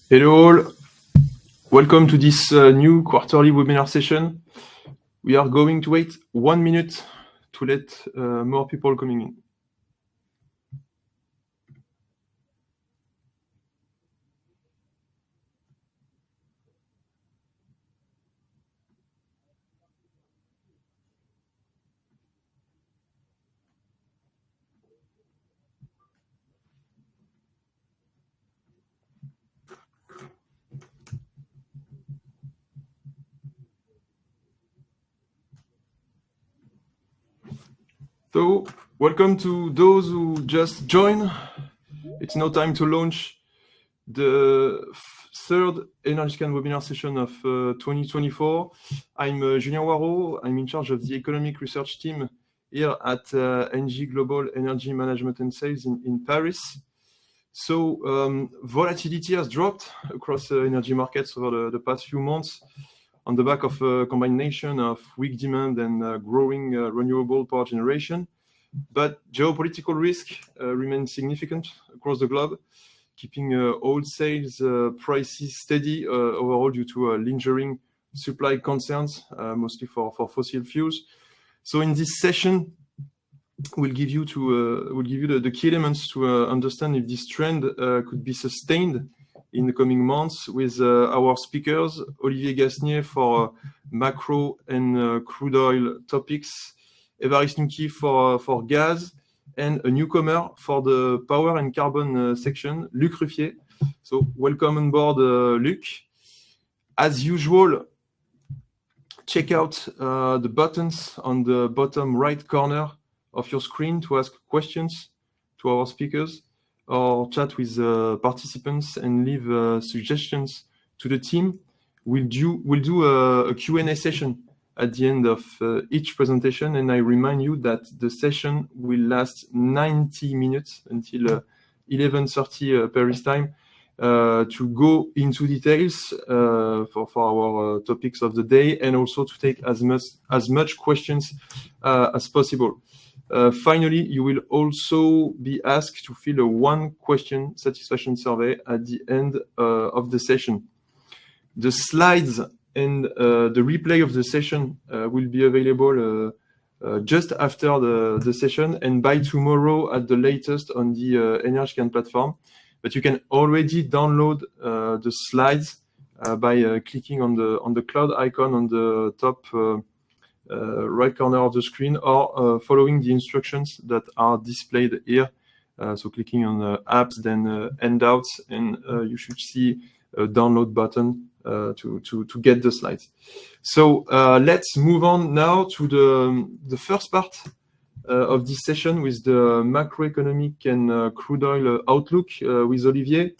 Hello all, welcome to this new quarterly webinar session. We are going to wait 1 minute to let more people coming in. So, welcome to those who just joined. It's now time to launch the third EnergyScan webinar session of 2024. I'm Julien Waro. I'm in charge of the economic research team here at NG Global Energy Management and Sales in Paris. So volatility has dropped across energy markets over the past few months on the back of a combination of weak demand and growing renewable power generation. But geopolitical risk remains significant across the globe, keeping wholesale prices steady overall due to lingering supply concerns, mostly for fossil fuels. So in this session, we'll give you the key elements to understand if this trend could be sustained in the coming months with our speakers, Olivier Gasnier for macro and crude oil topics, Évariste Nouki for gas, and a newcomer for the power and carbon section, Luc Ruffier. So welcome on board, Luc. As usual, check out the buttons on the bottom right corner of your screen to ask questions to our speakers or chat with participants and leave suggestions to the team. We'll do a Q&A session at the end of each presentation, and I remind you that the session will last 90 minutes until 11:30 Paris time to go into details for our topics of the day, and also to take as much questions as possible. Finally, you will also be asked to fill a one-question satisfaction survey at the end of the session. The slides and the replay of the session will be available just after the session and by tomorrow at the latest on the EnergyScan platform. But you can already download the slides by clicking on the cloud icon on the top right corner of the screen, or following the instructions that are displayed here. So clicking on apps, then handouts, and you should see a download button to get the slides. So let's move on now to the first part of this session with the macroeconomic and crude oil outlook with Olivier.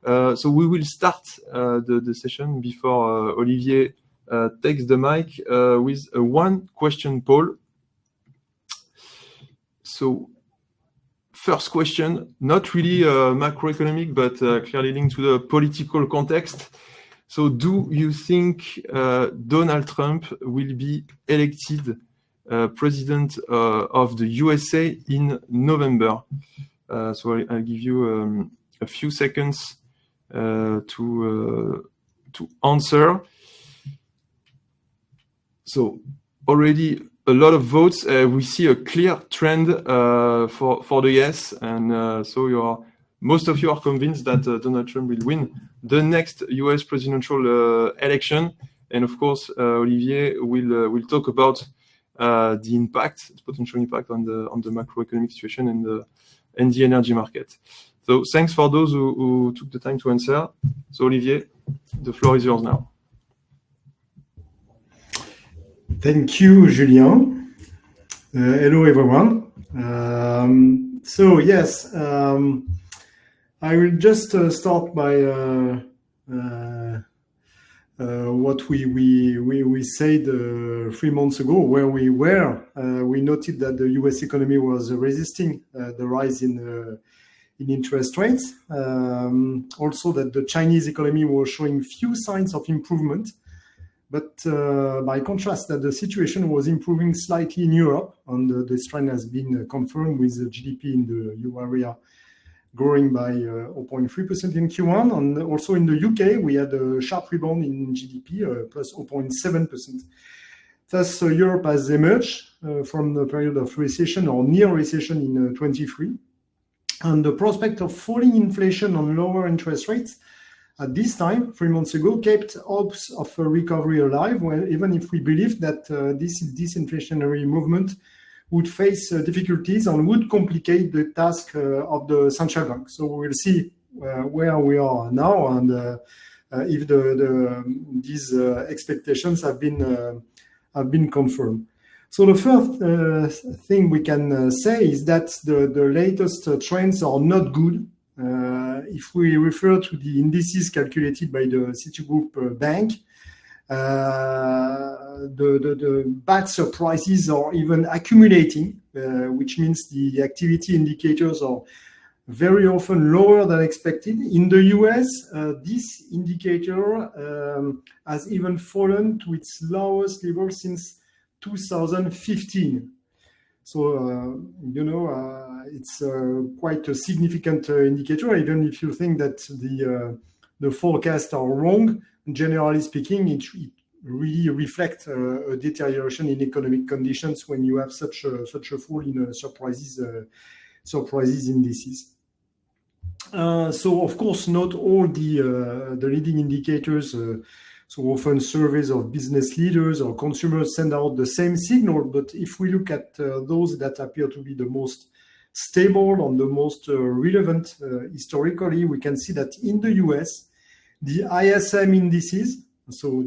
So we will start the session before Olivier takes the mic with a one-question poll. So first question, not really macroeconomic, but clearly linked to the political context. So do you think Donald Trump will be elected president of the USA in November? So I'll give you a few seconds to answer. So already a lot of votes. We see a clear trend for the yes, and so most of you are convinced that Donald Trump will win the next US presidential election. And of course, Olivier will talk about the potential impact on the macroeconomic situation and the energy market. So thanks for those who took the time to answer. So Olivier, the floor is yours now. Thank you, Julien. Hello, everyone. So yes, I will just start by what we said 3 months ago, where we were. We noted that the U.S. economy was resisting the rise in interest rates. Also, that the Chinese economy was showing few signs of improvement. But by contrast, that the situation was improving slightly in Europe, and this trend has been confirmed with the GDP in the euro area growing by 0.3% in Q1. And also in the UK, we had a sharp rebound in GDP, plus 0.7%. Thus, Europe has emerged from the period of recession or near recession in 23. And the prospect of falling inflation and lower interest rates at this time, 3 months ago, kept hopes of a recovery alive, well, even if we believed that this disinflationary movement would face difficulties and would complicate the task of the central bank. So we'll see where we are now and if these expectations have been confirmed. So the first thing we can say is that the latest trends are not good. If we refer to the indices calculated by the Citigroup Bank, the bad surprises are even accumulating, which means the activity indicators are very often lower than expected. In the US, this indicator has even fallen to its lowest level since 2015. So, it's quite a significant indicator, even if you think that the forecasts are wrong. Generally speaking, it really reflects a deterioration in economic conditions when you have such a fall in surprises indices. So, of course, not all the leading indicators, so often surveys of business leaders or consumers send out the same signal. But if we look at those that appear to be the most stable and the most relevant historically, we can see that in the US, the ISM indices, so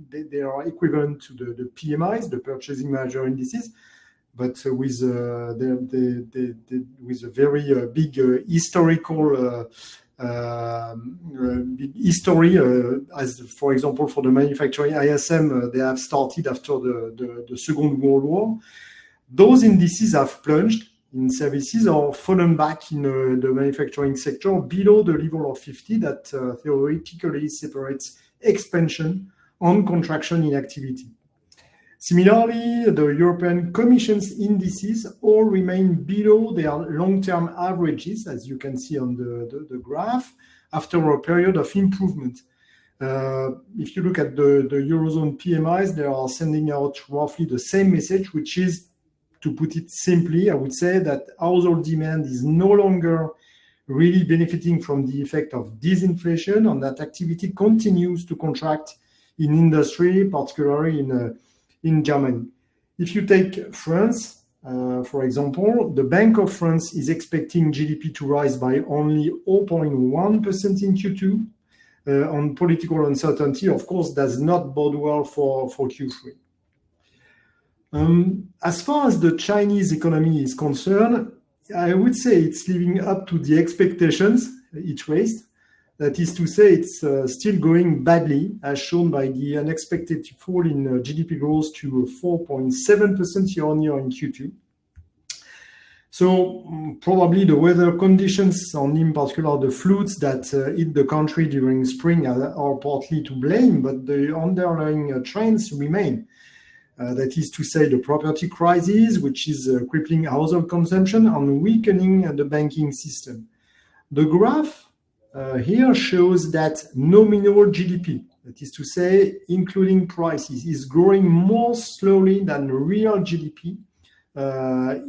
they are equivalent to the PMIs, the Purchasing Manager Indices, but with a very big historical history, as for example for the manufacturing ISM, they have started after the Second World War. Those indices have plunged in services or fallen back in the manufacturing sector below the level of 50 that theoretically separates expansion and contraction in activity. Similarly, the European Commission's indices all remain below their long-term averages, as you can see on the graph, after a period of improvement. If you look at the Eurozone PMIs, they are sending out roughly the same message, which is, to put it simply, I would say that household demand is no longer really benefiting from the effect of disinflation, and that activity continues to contract in industry, particularly in Germany. If you take France, for example, the Bank of France is expecting GDP to rise by only 0.1% in Q2. On political uncertainty, of course, does not bode well for Q3. As far as the Chinese economy is concerned, I would say it's living up to the expectations it raised. That is to say, it's still going badly, as shown by the unexpected fall in GDP growth to 4.7% year-on-year in Q2. So probably the weather conditions, and in particular the floods that hit the country during spring are partly to blame, but the underlying trends remain. That is to say, the property crisis, which is crippling household consumption and weakening the banking system. The graph here shows that nominal GDP, that is to say, including prices, is growing more slowly than real GDP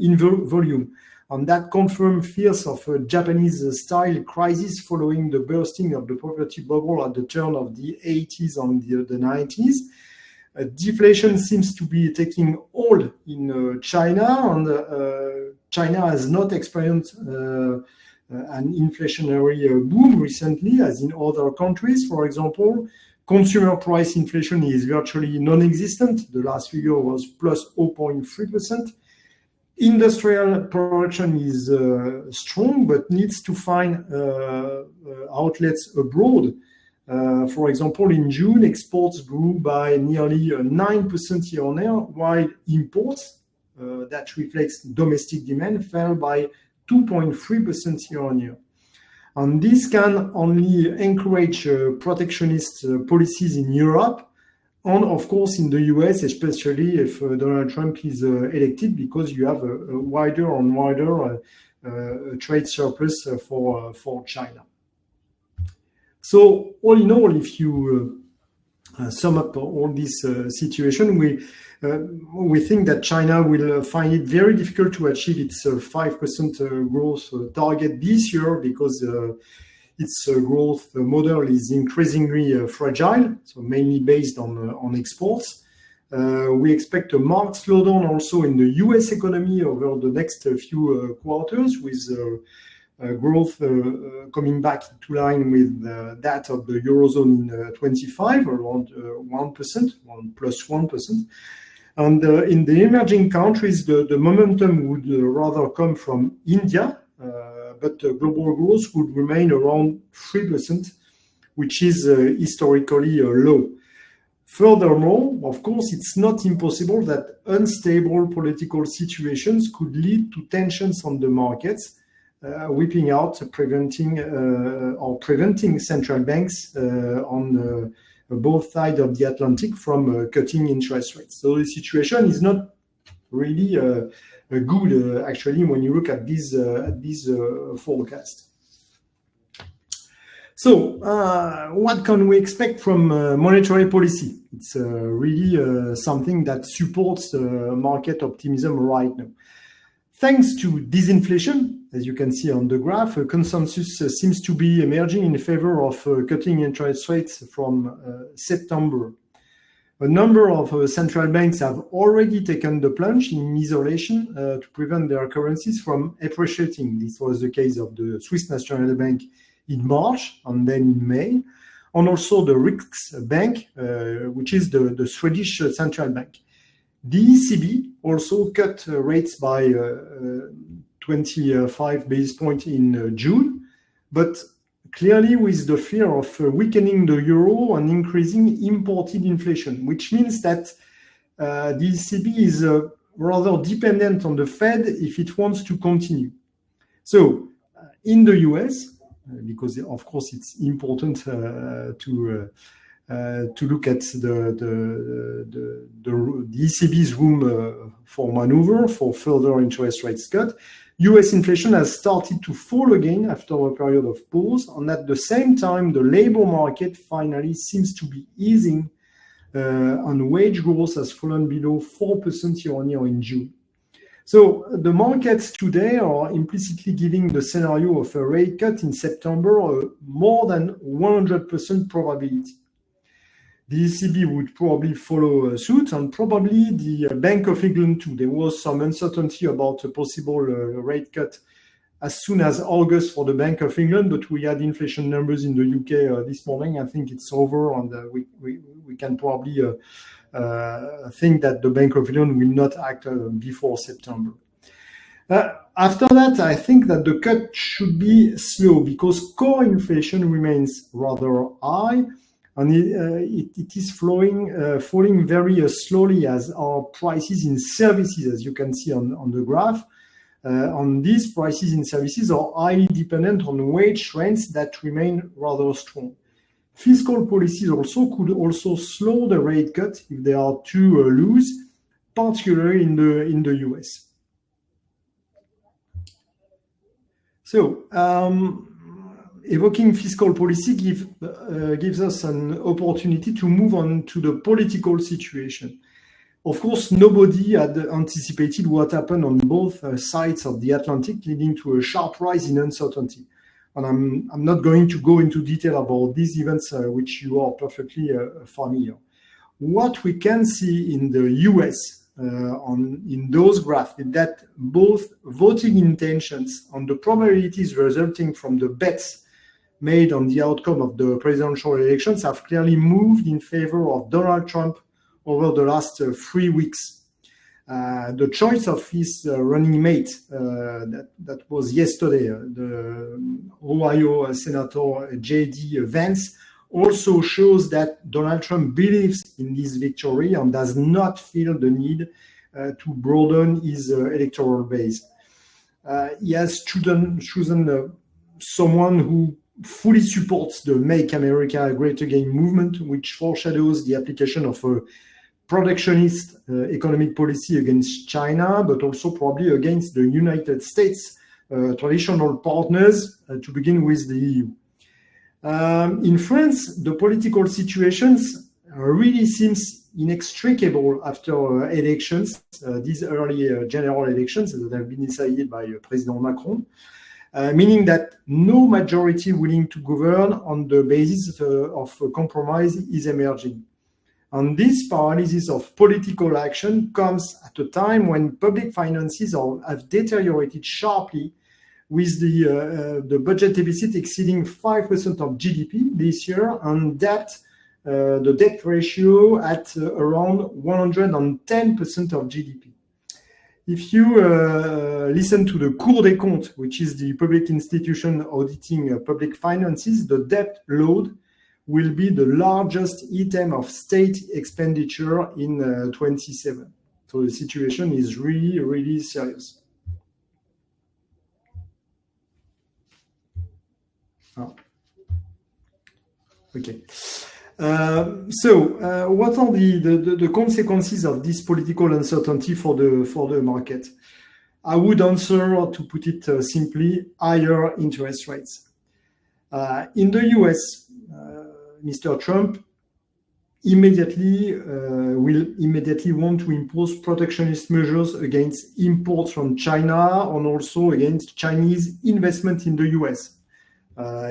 in volume. And that confirms fears of a Japanese-style crisis following the bursting of the property bubble at the turn of the 80s and the 90s. Deflation seems to be taking hold in China, and China has not experienced an inflationary boom recently, as in other countries. For example, consumer price inflation is virtually non-existent. The last figure was plus 0.3%. Industrial production is strong, but needs to find outlets abroad. For example, in June, exports grew by nearly 9% year-on-year, while imports, that reflects domestic demand, fell by 2.3% year-on-year. And this can only encourage protectionist policies in Europe, and of course in the US, especially if Donald Trump is elected, because you have a wider and wider a trade surplus for China. So all in all, if you sum up all this situation, we think that China will find it very difficult to achieve its 5% growth target this year because its growth model is increasingly fragile, so mainly based on exports. We expect a marked slowdown also in the US economy over the next few quarters, with growth coming back into line with that of the Eurozone in 25, around 1%, plus 1%. And in the emerging countries, the momentum would rather come from India, but global growth would remain around 3%, which is historically low. Furthermore, of course, it's not impossible that unstable political situations could lead to tensions on the markets, whipping out, preventing central banks on both sides of the Atlantic from cutting interest rates. So the situation is not really good, actually, when you look at these forecasts. So, what can we expect from monetary policy? It's really something that supports market optimism right now. Thanks to disinflation, as you can see on the graph, a consensus seems to be emerging in favor of cutting interest rates from September. A number of central banks have already taken the plunge in isolation to prevent their currencies from appreciating. This was the case of the Swiss National Bank in March and then in May, and also the Riksbank, which is the Swedish central bank. The ECB also cut rates by 25 basis points in June, but clearly with the fear of weakening the euro and increasing imported inflation, which means that the ECB is rather dependent on the Fed if it wants to continue. So in the US, because of course it's important to look at the ECB's room for maneuver for further interest rates cut, US inflation has started to fall again after a period of pause, and at the same time, the labor market finally seems to be easing, and wage growth has fallen below 4% year-on-year in June. So the markets today are implicitly giving the scenario of a rate cut in September more than 100% probability. The ECB would probably follow suit, and probably the Bank of England too. There was some uncertainty about a possible rate cut as soon as August for the Bank of England, but we had inflation numbers in the UK this morning. I think it's over, and we can probably think that the Bank of England will not act before September. After that, I think that the cut should be slow because core inflation remains rather high, and it is falling very slowly as our prices in services, as you can see on the graph. On these prices in services are highly dependent on wage trends that remain rather strong. Fiscal policies could also slow the rate cut if they are too loose, particularly in the US. So, evoking fiscal policy gives us an opportunity to move on to the political situation. Of course, nobody had anticipated what happened on both sides of the Atlantic, leading to a sharp rise in uncertainty. And I'm not going to go into detail about these events, which you are perfectly familiar. What we can see in the US in those graphs is that both voting intentions and the probabilities resulting from the bets made on the outcome of the presidential elections have clearly moved in favor of Donald Trump over the last 3 weeks. The choice of his running mate, that was yesterday, the Ohio Senator J.D. Vance, also shows that Donald Trump believes in this victory and does not feel the need to broaden his electoral base. He has chosen someone who fully supports the Make America Great Again movement, which foreshadows the application of a protectionist economic policy against China, but also probably against the United States traditional partners, to begin with the EU. In France, the political situations really seems inextricable after elections, these early general elections that have been decided by President Macron, meaning that no majority willing to govern on the basis of compromise is emerging. And this paralysis of political action comes at a time when public finances have deteriorated sharply, with the budget deficit exceeding 5% of GDP this year, and the debt ratio at around 110% of GDP. If you listen to the Cour des Comptes, which is the public institution auditing public finances, the debt load will be the largest item of state expenditure in 27. So the situation is really, really serious. Oh. Okay. What are the consequences of this political uncertainty for the market? I would answer, to put it simply, higher interest rates. In the US, Mr. Trump will immediately want to impose protectionist measures against imports from China and also against Chinese investment in the US.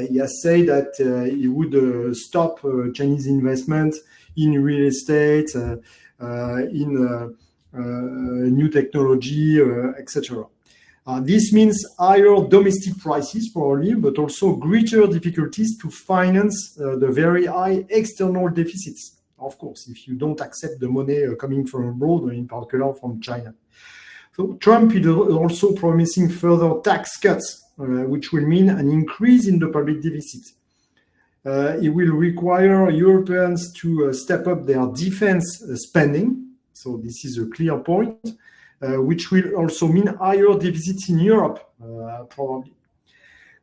He has said that he would stop Chinese investment in real estate, in new technology, etc. This means higher domestic prices probably, but also greater difficulties to finance the very high external deficits, of course, if you don't accept the money coming from abroad, in particular from China. So Trump is also promising further tax cuts, which will mean an increase in the public deficit. It will require Europeans to step up their defense spending. So this is a clear point, which will also mean higher deficits in Europe, probably.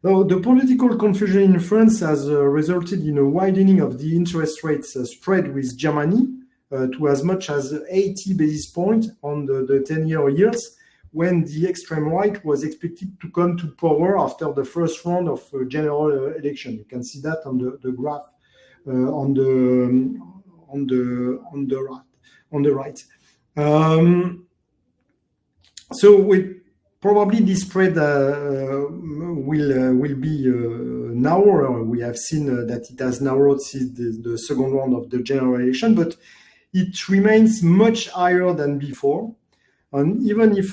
Now, the political confusion in France has resulted in a widening of the interest rates spread with Germany to as much as 80 basis points on the 10-year yields, when the extreme right was expected to come to power after the first round of general election. You can see that on the graph on the right. So probably this spread will be narrower. We have seen that it has narrowed since the second round of the general election, but it remains much higher than before. And even if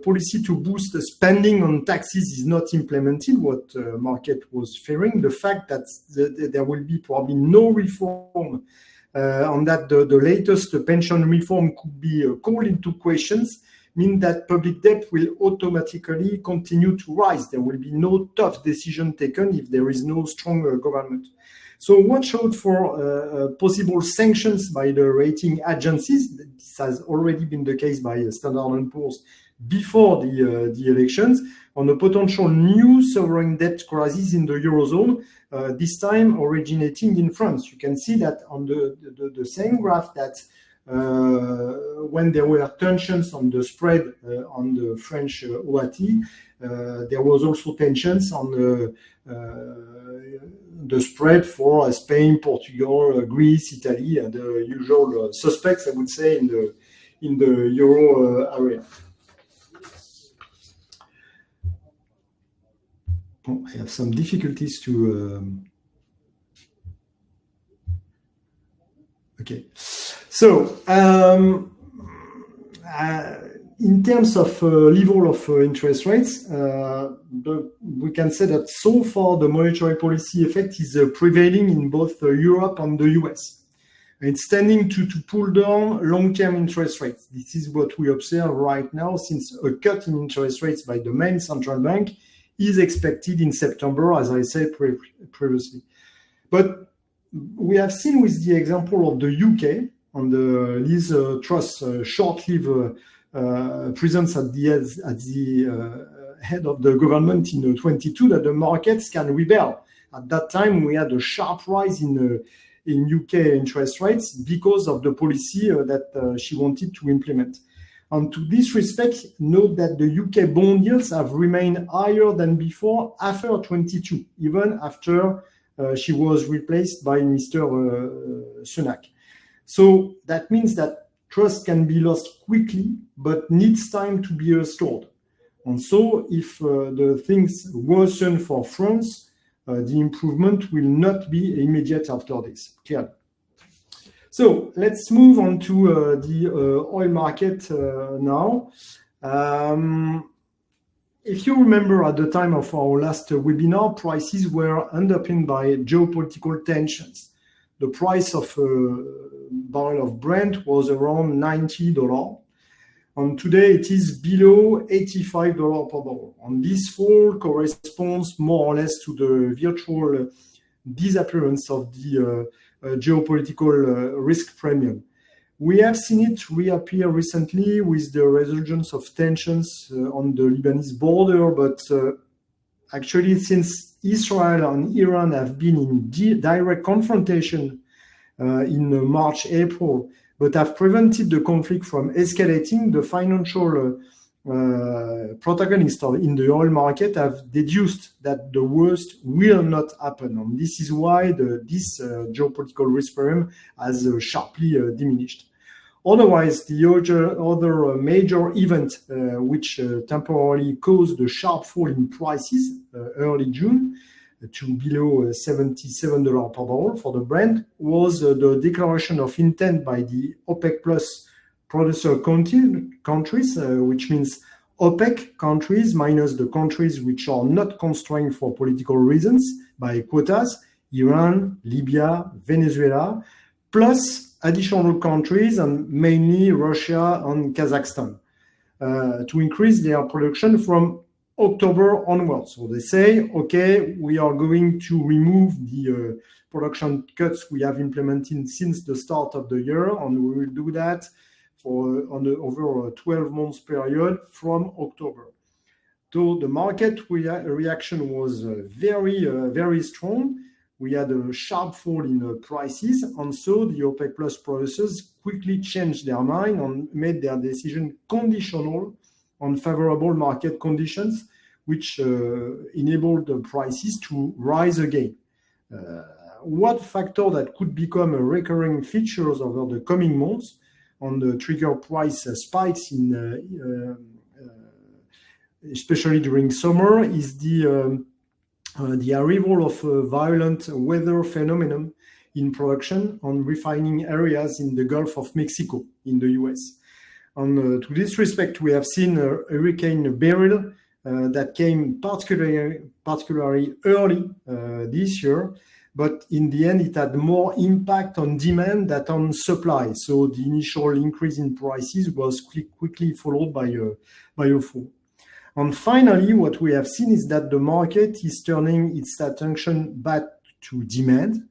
policy to boost the spending on taxes is not implemented, what the market was fearing, the fact that there will be probably no reform on that the latest pension reform could be called into questions, mean that public debt will automatically continue to rise. There will be no tough decision taken if there is no strong government. So watch out for possible sanctions by the rating agencies. This has already been the case by Standard & Poor's before the elections, on a potential new sovereign debt crisis in the Eurozone, this time originating in France. You can see that on the same graph that when there were tensions on the spread on the French OAT, there was also tensions on the spread for Spain, Portugal, Greece, Italy, and the usual suspects, I would say, in the euro area. I have some difficulties to. Okay, so in terms of level of interest rates, we can say that so far the monetary policy effect is prevailing in both Europe and the US. It's tending to pull down long-term interest rates. This is what we observe right now, since a cut in interest rates by the main central bank is expected in September, as I said previously. But we have seen with the example of the UK on the Liz Truss short-lived presence at the head of the government in 22 that the markets can rebel. At that time, we had a sharp rise in UK interest rates because of the policy that she wanted to implement. And to this respect, note that the UK bond yields have remained higher than before after 22, even after she was replaced by Mr. Sunak. So that means that trust can be lost quickly, but needs time to be restored. And so if the things worsen for France, the improvement will not be immediate after this, clearly. So let's move on to the oil market now. If you remember, at the time of our last webinar, prices were underpinned by geopolitical tensions. The price of a barrel of Brent was around $90. And today it is below $85 per barrel. And this fall corresponds more or less to the virtual disappearance of the geopolitical risk premium. We have seen it reappear recently with the resurgence of tensions on the Lebanese border, but actually since Israel and Iran have been in direct confrontation in March, April, but have prevented the conflict from escalating, the financial protagonists in the oil market have deduced that the worst will not happen. And this is why this geopolitical risk premium has sharply diminished. Otherwise, the other major event which temporarily caused the sharp fall in prices early June to below $77 per barrel for the Brent was the declaration of intent by the OPEC Plus producer countries, which means OPEC countries minus the countries which are not constrained for political reasons by quotas, Iran, Libya, Venezuela, plus additional countries, and mainly Russia and Kazakhstan, to increase their production from October onwards. So they say, okay, we are going to remove the production cuts we have implemented since the start of the year, and we will do that over a 12 months period from October. So the market reaction was very strong. We had a sharp fall in prices, and so the OPEC Plus producers quickly changed their mind and made their decision conditional on favorable market conditions, which enabled the prices to rise again. What factor that could become a recurring features over the coming months on the trigger price spikes especially during summer is the arrival of a violent weather phenomenon in production on refining areas in the Gulf of Mexico in the US. And to this respect, we have seen Hurricane Beryl that came particularly early this year, but in the end, it had more impact on demand than on supply. So the initial increase in prices was quickly followed by a fall. And finally, what we have seen is that the market is turning its attention back to demand.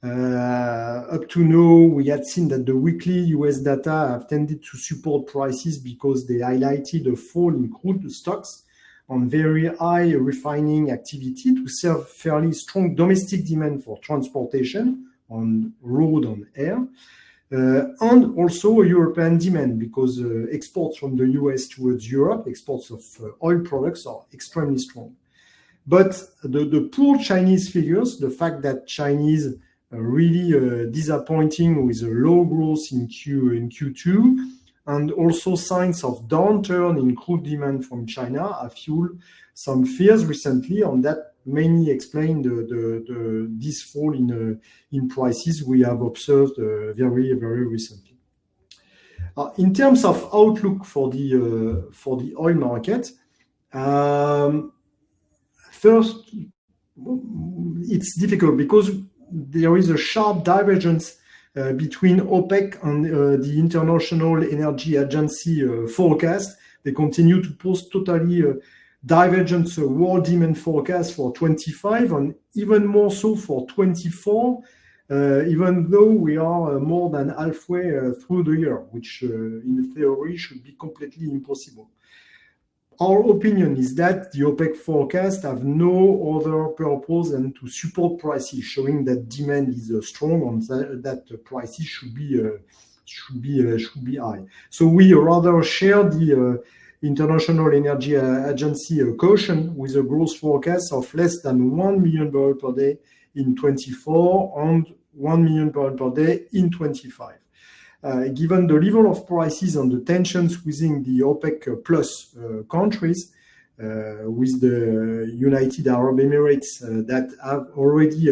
Up to now, we had seen that the weekly US data have tended to support prices because they highlighted a fall in crude stocks on very high refining activity to serve fairly strong domestic demand for transportation on road and air. And also European demand because exports from the US towards Europe, exports of oil products are extremely strong. But the poor Chinese figures, the fact that Chinese are really disappointing with a low growth in Q2, and also signs of downturn in crude demand from China have fueled some fears recently, and that mainly explain this fall in prices we have observed very recently. In terms of outlook for the oil market, first it's difficult because there is a sharp divergence between OPEC and the International Energy Agency forecast. They continue to post totally divergent world demand forecast for 25 and even more so for 24, even though we are more than halfway through the year, which in theory should be completely impossible. Our opinion is that the OPEC forecast have no other purpose than to support prices, showing that demand is strong and that prices should be should be high. So we rather share the International Energy Agency caution with a growth forecast of less than 1 million barrels per day in 24 and 1 million barrels per day in 25. Given the level of prices and the tensions within the OPEC plus countries, with the United Arab Emirates that have already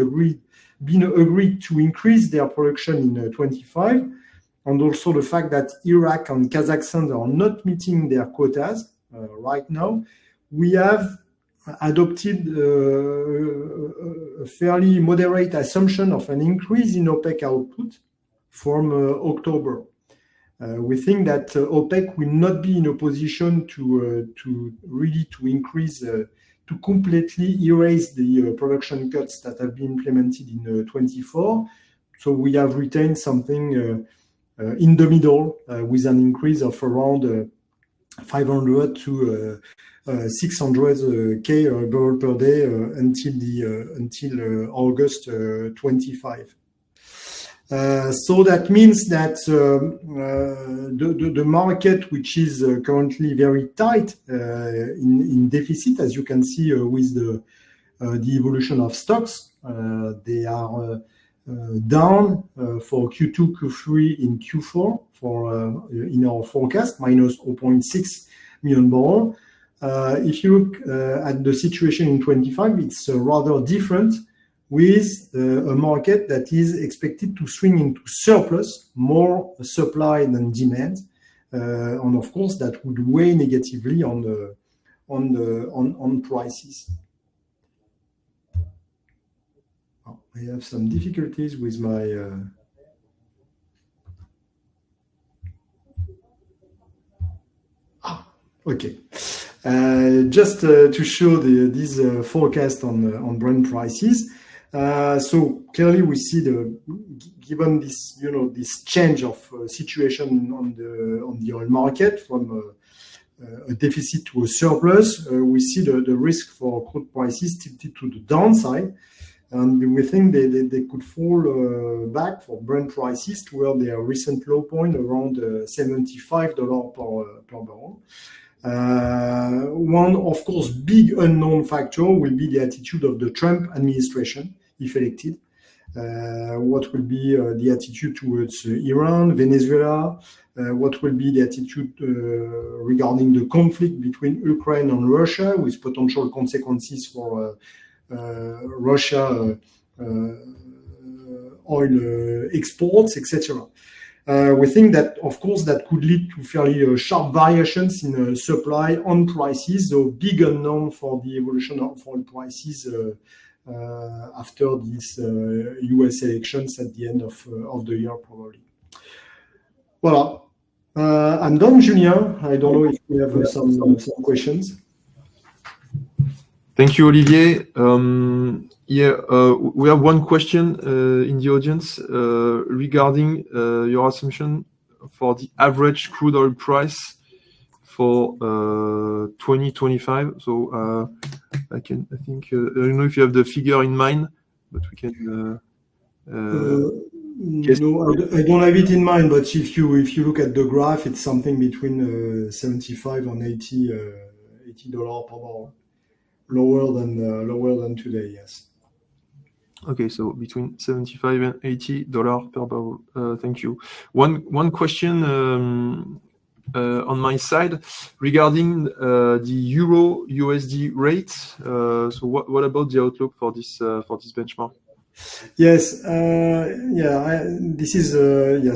been agreed to increase their production in 25, and also the fact that Iraq and Kazakhstan are not meeting their quotas right now, we have adopted a fairly moderate assumption of an increase in OPEC output from October. We think that OPEC will not be in a position to really increase, to completely erase the production cuts that have been implemented in 24. So we have retained something in the middle with an increase of around 500 to 600 K barrel per day until August 25. So that means that the market, which is currently very tight in deficit, as you can see with the evolution of stocks, they are down for Q2, Q3, in Q4 in our forecast, minus 0.6 million barrels. If you look at the situation in 25, it's rather different, with a market that is expected to swing into surplus, more supply than demand, and of course that would weigh negatively on prices. Oh, I have some difficulties with my. Okay. Just to show this forecast on Brent prices. So clearly we see given this, this change of situation on the oil market from a deficit to a surplus, we see the risk for crude prices tilted to the downside, and we think they could fall back for Brent prices to where their recent low point, around $75 per barrel. One, of course, big unknown factor will be the attitude of the Trump administration, if elected. What will be the attitude towards Iran, Venezuela? What will be the attitude regarding the conflict between Ukraine and Russia, with potential consequences for Russia oil exports, etc. We think that, of course, that could lead to fairly sharp variations in supply on prices, so big unknown for the evolution of oil prices after these US elections at the end of the year, probably. Voilà. I'm done, Julien. I don't know if we have some questions. Thank you, Olivier. We have one question in the audience regarding your assumption for the average crude oil price for 2025. So I don't know if you have the figure in mind, but we can. No, I don't have it in mind. But if you look at the graph, it's something between 75 and $80 per barrel. Lower than today, yes. Okay, so between $75 and $80 per barrel. Thank you. One question on my side regarding the Euro USD rate. So what about the outlook for this benchmark? Yes, this is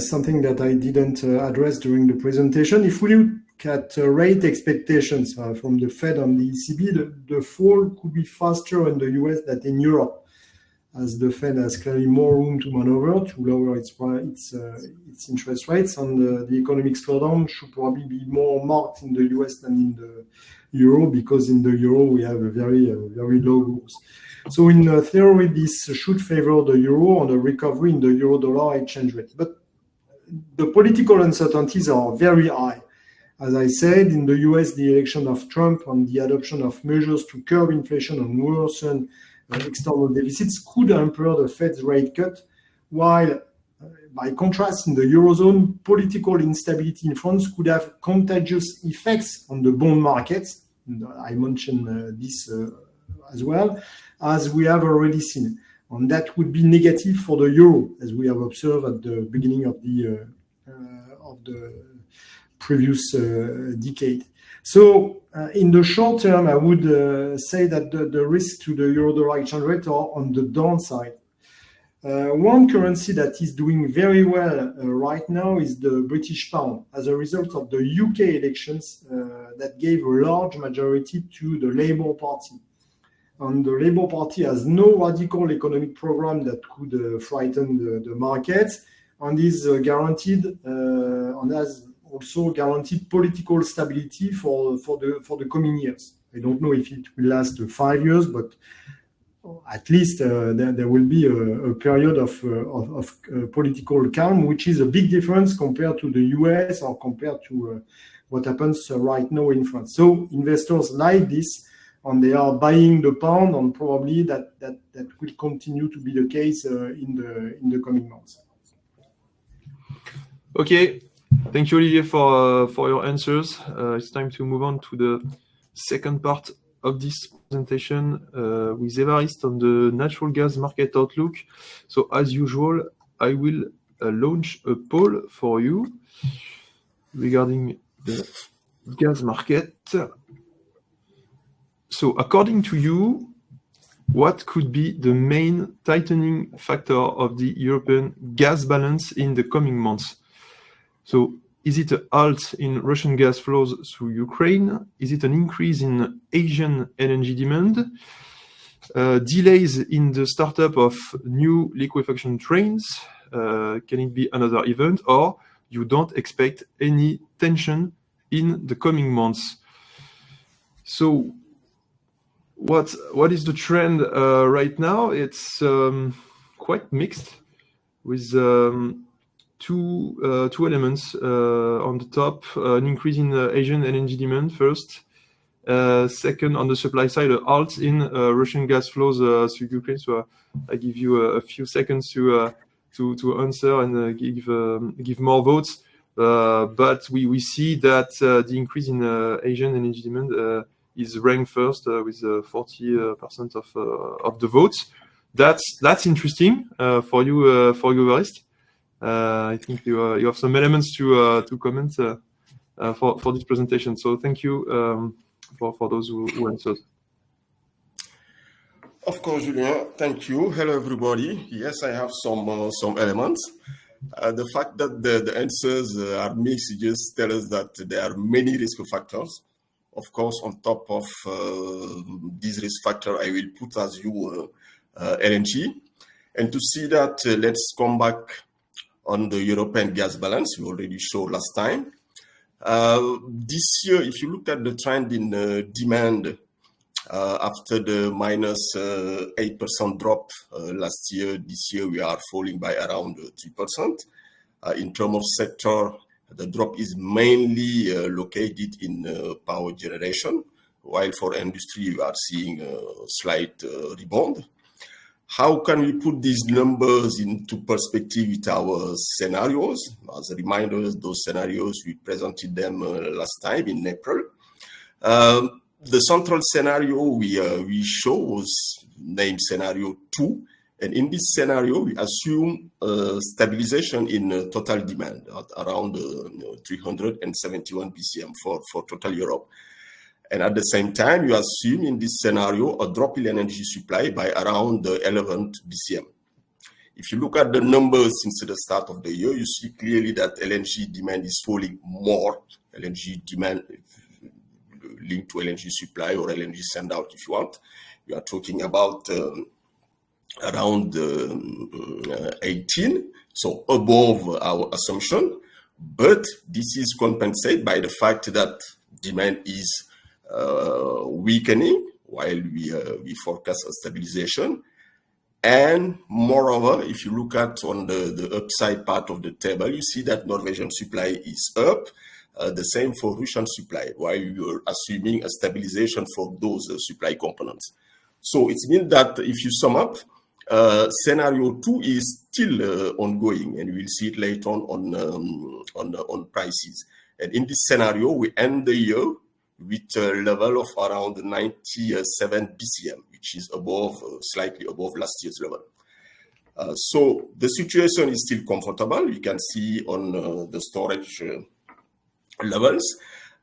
something that I didn't address during the presentation. If we look at rate expectations from the Fed and the ECB, the fall could be faster in the US than in Europe, as the Fed has clearly more room to maneuver to lower its interest rates, and the economic slowdown should probably be more marked in the US than in the Euro, because in the Euro we have a very low growth. So in theory, this should favor the Euro and a recovery in the Euro-dollar exchange rate. But the political uncertainties are very high. As I said, in the US, the election of Trump and the adoption of measures to curb inflation and worsen external deficits could hamper the Fed's rate cut, while By contrast, in the Eurozone, political instability in France could have contagious effects on the bond markets. I mentioned this as well, as we have already seen. And that would be negative for the euro, as we have observed at the beginning of the previous decade. So in the short term, I would say that the risk to the euro-dollar exchange rate are on the downside. One currency that is doing very well right now is the British pound, as a result of the UK elections that gave a large majority to the Labour Party. And the Labour Party has no radical economic program that could frighten the markets, and is guaranteed and has also guaranteed political stability for the coming years. I don't know if it will last 5 years, but at least there will be a period of political calm, which is a big difference compared to the US or compared to what happens right now in France. So investors like this, and they are buying the pound, and probably that will continue to be the case in the coming months. Okay, thank you, Olivier, for your answers. It's time to move on to the second part of this presentation with Évariste on the natural gas market outlook. So as usual, I will launch a poll for you regarding the gas market. So according to you, what could be the main tightening factor of the European gas balance in the coming months? So is it a halt in Russian gas flows through Ukraine? Is it an increase in Asian energy demand? Delays in the startup of new liquefaction trains? Can it be another event? Or you don't expect any tension in the coming months? So what is the trend right now? It's quite mixed, with two elements on the top: an increase in Asian energy demand first, second on the supply side, a halt in Russian gas flows through Ukraine. So I give you a few seconds to answer and give more votes. But we see that the increase in Asian energy demand is ranked first with 40% of the votes. That's interesting for you, Évariste. I think you have some elements to comment for this presentation. So thank you for those who answered. Of course, Julien. Thank you. Hello, everybody. Yes, I have some elements. The fact that the answers are mixed just tell us that there are many risk factors. Of course, on top of this risk factor, I will put as you LNG. And to see that, let's come back on the European gas balance we already showed last time. This year, if you look at the trend in demand after the minus 8% drop last year, this year we are falling by around 3%. In terms of sector, the drop is mainly located in power generation, while for industry we are seeing a slight rebound. How can we put these numbers into perspective with our scenarios? As a reminder, those scenarios, we presented them last time in April. The central scenario we show was named scenario 2. And in this scenario, we assume stabilization in total demand at around 371 BCM for total Europe. And at the same time, you assume in this scenario a drop in energy supply by around 11 BCM. If you look at the numbers since the start of the year, you see clearly that LNG demand is falling more. LNG demand linked to LNG supply or LNG send out, if you want. You are talking about around 18, so above our assumption. But this is compensated by the fact that demand is weakening while we forecast a stabilization. And moreover, if you look at on the upside part of the table, you see that Norwegian supply is up. The same for Russian supply, while you're assuming a stabilization for those supply components. So it means that if you sum up, Scenario 2 is still ongoing, and we'll see it later on prices. And in this scenario, we end the year with a level of around 97 BCM, which is above, slightly above last year's level. So the situation is still comfortable. You can see on the storage levels,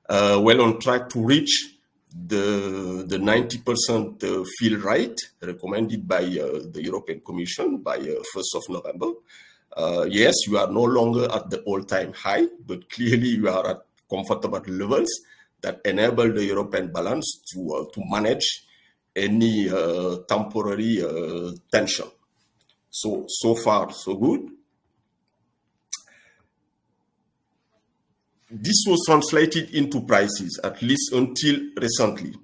well on track to reach the 90% fill rate recommended by the European Commission by 1st of November. Yes, you are no longer at the all-time high, but clearly you are at comfortable levels that enable the European balance to manage any temporary tension. So far, so good. This was translated into prices, at least until recently.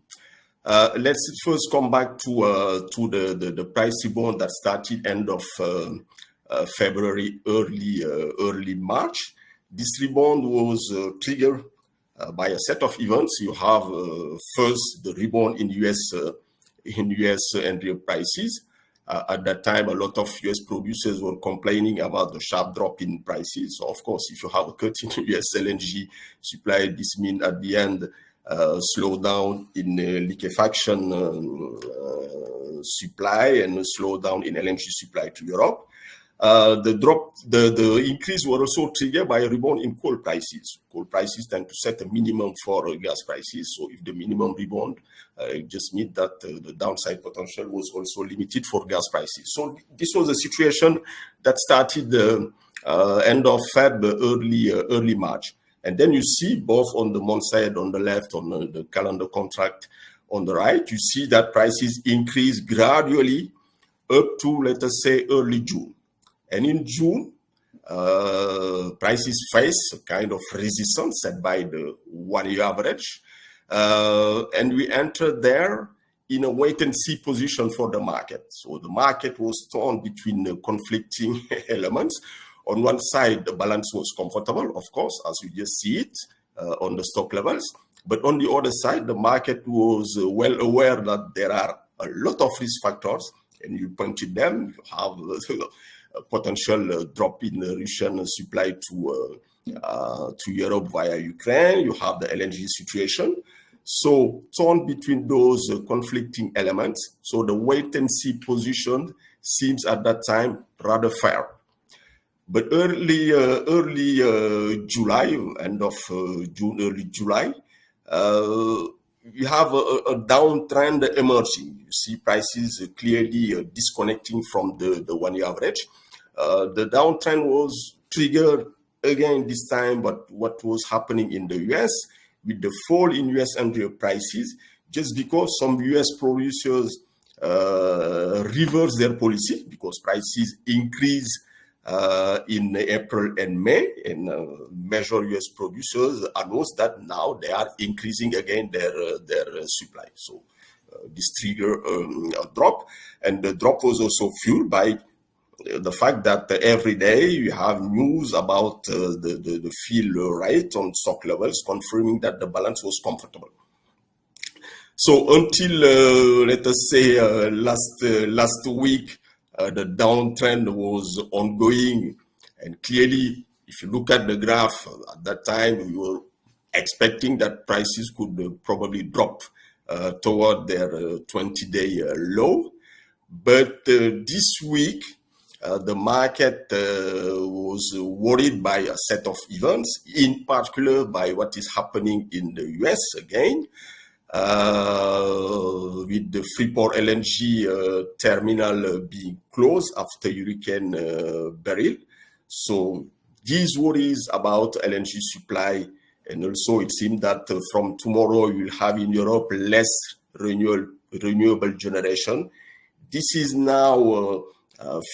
Let's first come back to the price rebound that started end of February, early March. This rebound was triggered by a set of events. You have first the rebound in US entry prices. At that time, a lot of US producers were complaining about the sharp drop in prices. So of course, if you have a cut in US LNG supply, this means at the end, slowdown in liquefaction supply and a slowdown in LNG supply to Europe. The increase was also triggered by a rebound in coal prices. Coal prices tend to set a minimum for gas prices. So if the minimum rebound, it just means that the downside potential was also limited for gas prices. So this was a situation that started end of February, early March. And then you see both on the month side on the left, on the calendar contract on the right, you see that prices increase gradually up to, let us say, early June. And in June, prices face a kind of resistance set by the 1-year average. And we entered there in a wait-and-see position for the market. So the market was torn between conflicting elements. On one side, the balance was comfortable, of course, as you just see it on the stock levels. But on the other side, the market was well aware that there are a lot of risk factors, and you pointed them. You have a potential drop in Russian supply to Europe via Ukraine. You have the LNG situation. So torn between those conflicting elements. So the wait-and-see position seems at that time rather fair. But early July, end of June, early July, we have a downtrend emerging. You see prices clearly disconnecting from the 1-year average. The downtrend was triggered again this time, but what was happening in the US with the fall in US entry prices, just because some US producers reverse their policy because prices increase in April and May, and major US producers announced that now they are increasing again their supply. So this triggered a drop, and the drop was also fueled by the fact that every day you have news about the fill rate on stock levels, confirming that the balance was comfortable. So until let us say last week, the downtrend was ongoing, and clearly, if you look at the graph at that time, we were expecting that prices could probably drop toward their 20-day low. But this week, the market was worried by a set of events, in particular by what is happening in the US again, with the Freeport LNG terminal being closed after Hurricane Beryl. So these worries about LNG supply, and also it seems that from tomorrow you will have in Europe less renewable generation. This is now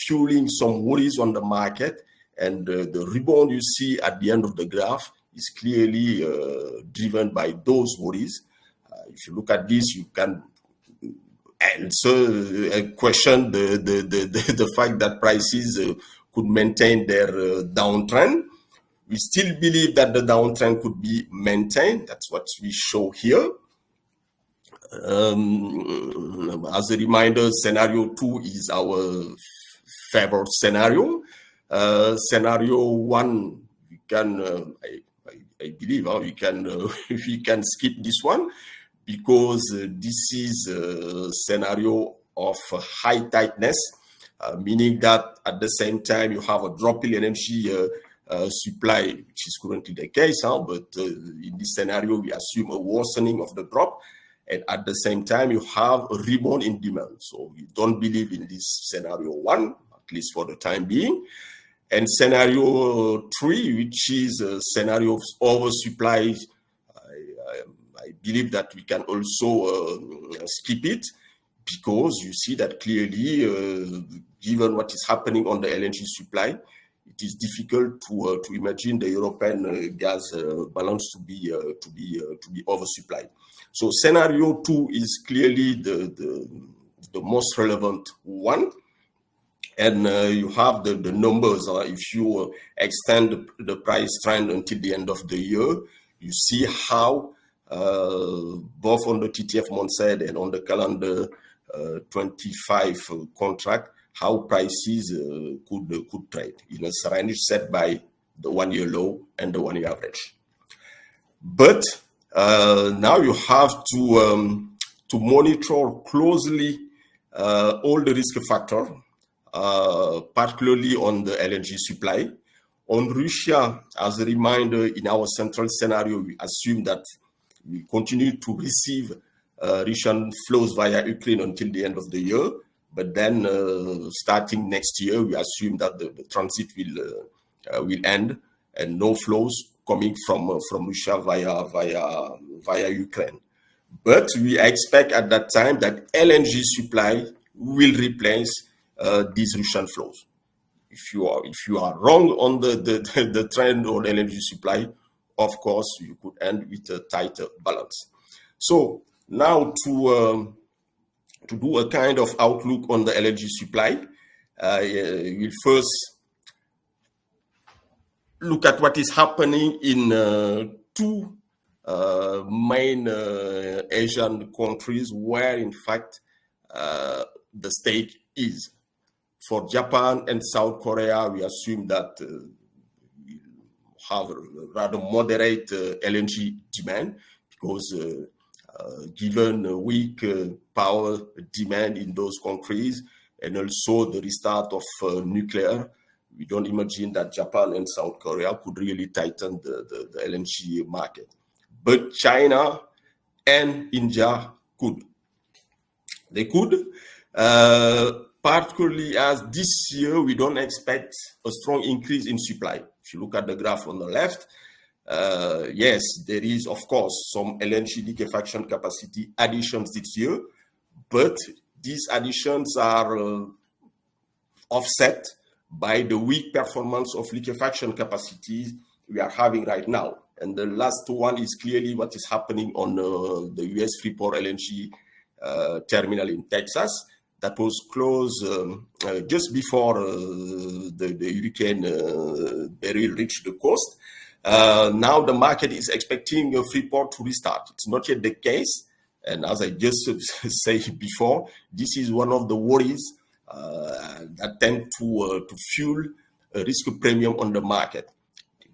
fueling some worries on the market, and the rebound you see at the end of the graph is clearly driven by those worries. If you look at this, you can answer question the fact that prices could maintain their downtrend. We still believe that the downtrend could be maintained. That's what we show here. As a reminder, scenario 2 is our favored scenario. Scenario 1, we can, I believe, we can skip this one, because this is a scenario of high tightness, meaning that at the same time you have a drop in energy supply, which is currently the case, but in this scenario we assume a worsening of the drop, and at the same time you have a rebound in demand. So we don't believe in this scenario 1, at least for the time being. And scenario 3, which is a scenario of oversupply, I believe that we can also skip it, because you see that clearly, given what is happening on the LNG supply, it is difficult to imagine the European gas balance to be oversupplied. So scenario 2 is clearly the most relevant one. And you have the numbers. If you extend the price trend until the end of the year, you see how both on the TTF month and on the calendar 25 contract, how prices could trade in a range set by the 1-year low and the 1-year average. But now you have to monitor closely all the risk factors, particularly on the LNG supply. On Russia, as a reminder, in our central scenario, we assume that we continue to receive Russian flows via Ukraine until the end of the year. But then starting next year, we assume that the transit will end and no flows coming from Russia via Ukraine. But we expect at that time that LNG supply will replace these Russian flows. If you are wrong on the trend on LNG supply, of course you could end with a tighter balance. So now to do a kind of outlook on the LNG supply, we'll first look at what is happening in two main Asian countries where in fact the stake is. For Japan and South Korea, we assume that we have a rather moderate LNG demand, because given weak power demand in those countries and also the restart of nuclear, we don't imagine that Japan and South Korea could really tighten the LNG market. But China and India could. They could. Particularly as this year, we don't expect a strong increase in supply. If you look at the graph on the left, yes, there is, of course, some LNG liquefaction capacity additions this year, but these additions are offset by the weak performance of liquefaction capacities we are having right now. And the last one is clearly what is happening on the US Freeport LNG terminal in Texas. That was closed just before the hurricane Beryl reached the coast. Now the market is expecting Freeport to restart. It's not yet the case. And as I just said before, this is one of the worries that tend to fuel a risk premium on the market.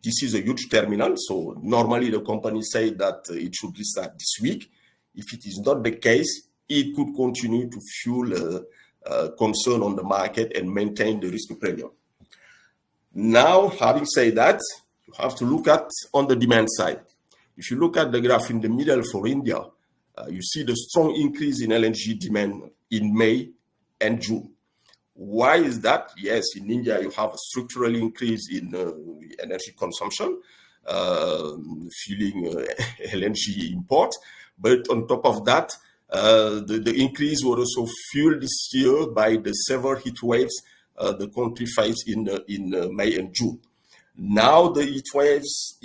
This is a huge terminal, so normally the company say that it should restart this week. If it is not the case, it could continue to fuel concern on the market and maintain the risk premium. Now, having said that, you have to look at on the demand side. If you look at the graph in the middle for India, you see the strong increase in LNG demand in May and June. Why is that? Yes, in India, you have a structural increase in energy consumption, fueling LNG import. But on top of that, the increase was also fueled this year by the severe heat waves the country faced in May and June. Now the heat waves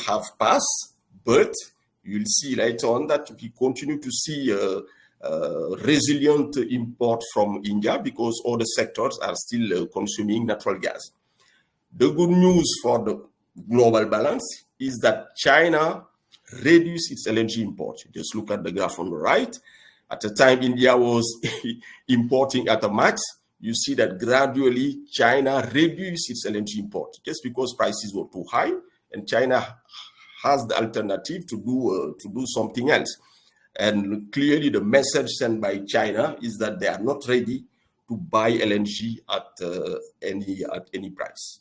have passed, but you'll see later on that we continue to see resilient import from India because all the sectors are still consuming natural gas. The good news for the global balance is that China reduced its LNG import. Just look at the graph on the right. At the time, India was importing at a max. You see that gradually China reduced its LNG import just because prices were too high, and China has the alternative to do something else. And clearly, the message sent by China is that they are not ready to buy LNG at any price.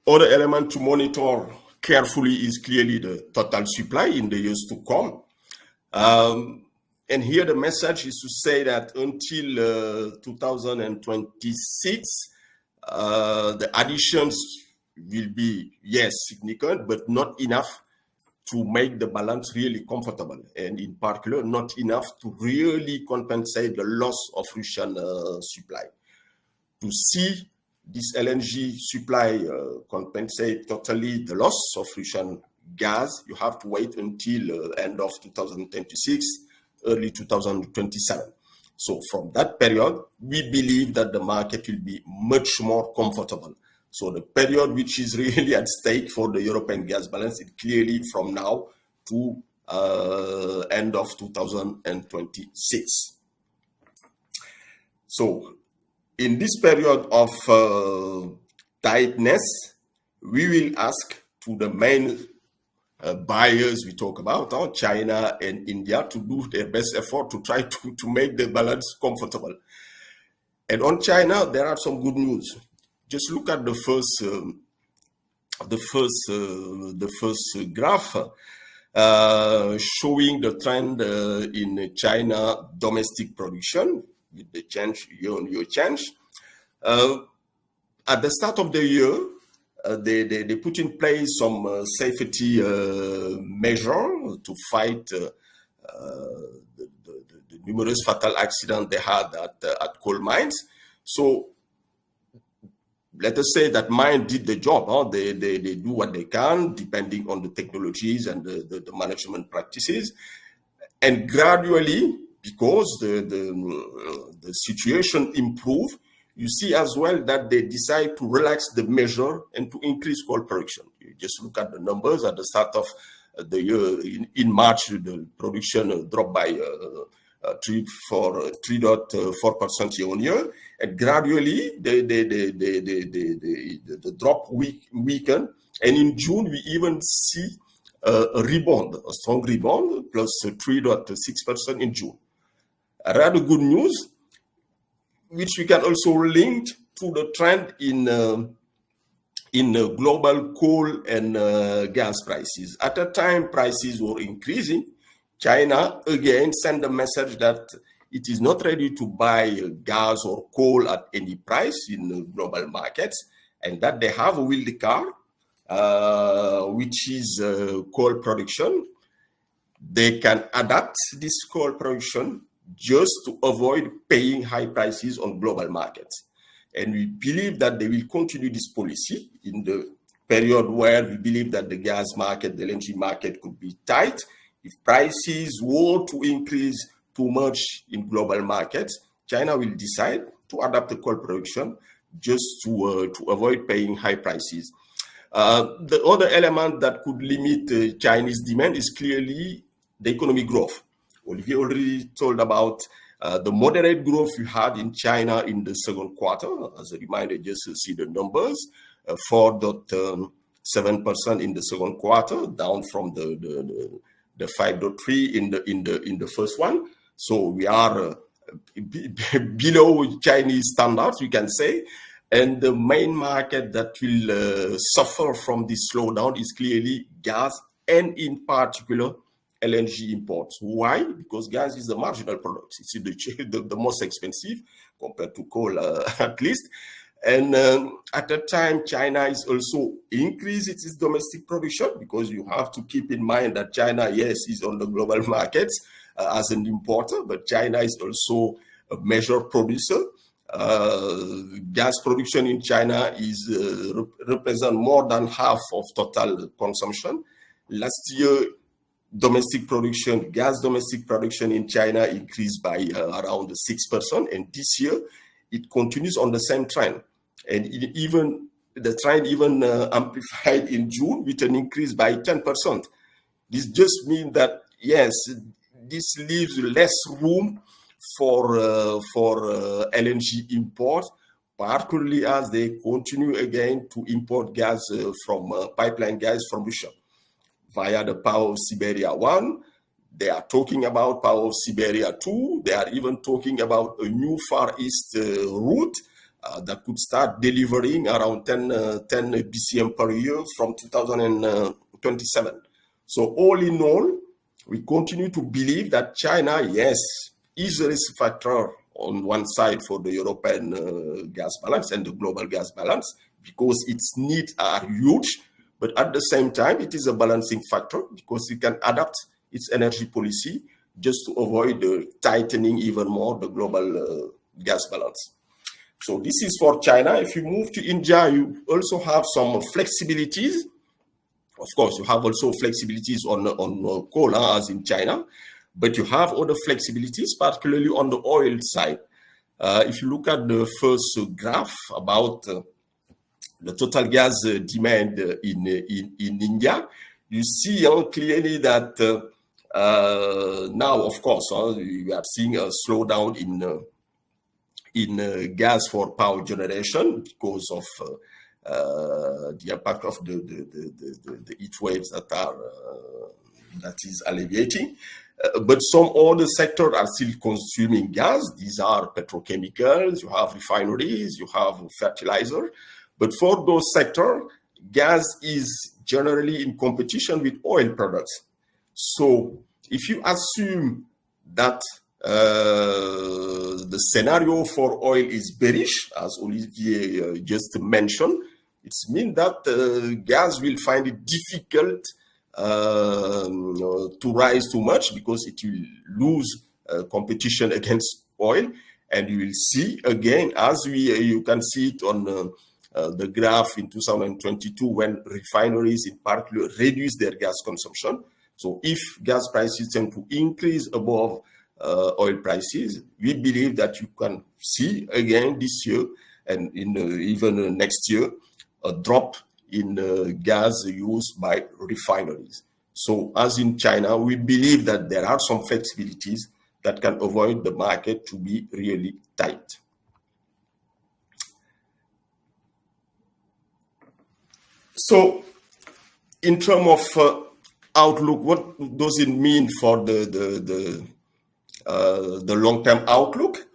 Other element to monitor carefully is clearly the total supply in the years to come. And here the message is to say that until 2026, the additions will be, yes, significant, but not enough to make the balance really comfortable. And in particular, not enough to really compensate the loss of Russian supply. To see this LNG supply compensate totally the loss of Russian gas, you have to wait until end of 2026, early 2027. So from that period, we believe that the market will be much more comfortable. So the period which is really at stake for the European gas balance is clearly from now to end of 2026. So in this period of tightness, we will ask to the main buyers we talk about, China and India, to do their best effort to try to make the balance comfortable. And on China, there are some good news. Just look at the first graph showing the trend in China domestic production with the change, year-on-year change. At the start of the year, they put in place some safety measure to fight the numerous fatal accidents they had at coal mines. So let us say that mine did the job. They do what they can, depending on the technologies and the management practices. And gradually, because the situation improved, you see as well that they decide to relax the measure and to increase coal production. You just look at the numbers at the start of the year. In March, the production dropped by 3.4% year on year, and gradually the drop weakened. And in June, we even see a rebound, a strong rebound, plus 3.6% in June. Rather good news, which we can also link to the trend in global coal and gas prices. At the time, prices were increasing. China again sent a message that it is not ready to buy gas or coal at any price in global markets, and that they have a wild card, which is coal production. They can adapt this coal production just to avoid paying high prices on global markets. And we believe that they will continue this policy in the period where we believe that the gas market, the LNG market could be tight. If prices were to increase too much in global markets, China will decide to adapt the coal production just to avoid paying high prices. The other element that could limit Chinese demand is clearly the economic growth. Olivier already told about the moderate growth we had in China in the second quarter. As a reminder, just to see the numbers, 4.7% in the second quarter, down from the 5.3 in the first one. So we are below Chinese standards, we can say. And the main market that will suffer from this slowdown is clearly gas, and in particular LNG imports. Why? Because gas is the marginal product. It's the most expensive compared to coal, at least. And at the time, China is also increasing its domestic production, because you have to keep in mind that China, yes, is on the global markets as an importer, but China is also a major producer. Gas production in China is represent more than half of total consumption. Last year, gas domestic production in China increased by around 6%, and this year it continues on the same trend. And the trend even amplified in June with an increase by 10%. This just means that, yes, this leaves less room for LNG import, particularly as they continue again to import gas from pipeline gas from Russia via the Power of Siberia 1. They are talking about Power of Siberia 2. They are even talking about a new Far East route that could start delivering around 10 BCM per year from 2027. So all in all, we continue to believe that China, yes, is a risk factor on one side for the European gas balance and the global gas balance, because its needs are huge. But at the same time, it is a balancing factor because it can adapt its energy policy just to avoid tightening even more the global gas balance. So this is for China. If you move to India, you also have some flexibilities. Of course, you have also flexibilities on coal, as in China, but you have other flexibilities, particularly on the oil side. If you look at the first graph about the total gas demand in India, you see clearly that now, of course, we are seeing a slowdown in gas for power generation because of the impact of the heat waves that is alleviating. But some other sectors are still consuming gas. These are petrochemicals, you have refineries, you have fertilizer. But for those sectors, gas is generally in competition with oil products. So if you assume that the scenario for oil is bearish, as Olivier just mentioned, it means that gas will find it difficult to rise too much because it will lose competition against oil. And you will see again, as you can see it on the graph in 2022, when refineries in particular reduce their gas consumption. So if gas prices tend to increase above oil prices, we believe that you can see again this year and even next year a drop in gas used by refineries. So as in China, we believe that there are some flexibilities that can avoid the market to be really tight. So in terms of outlook, what does it mean for the long-term outlook?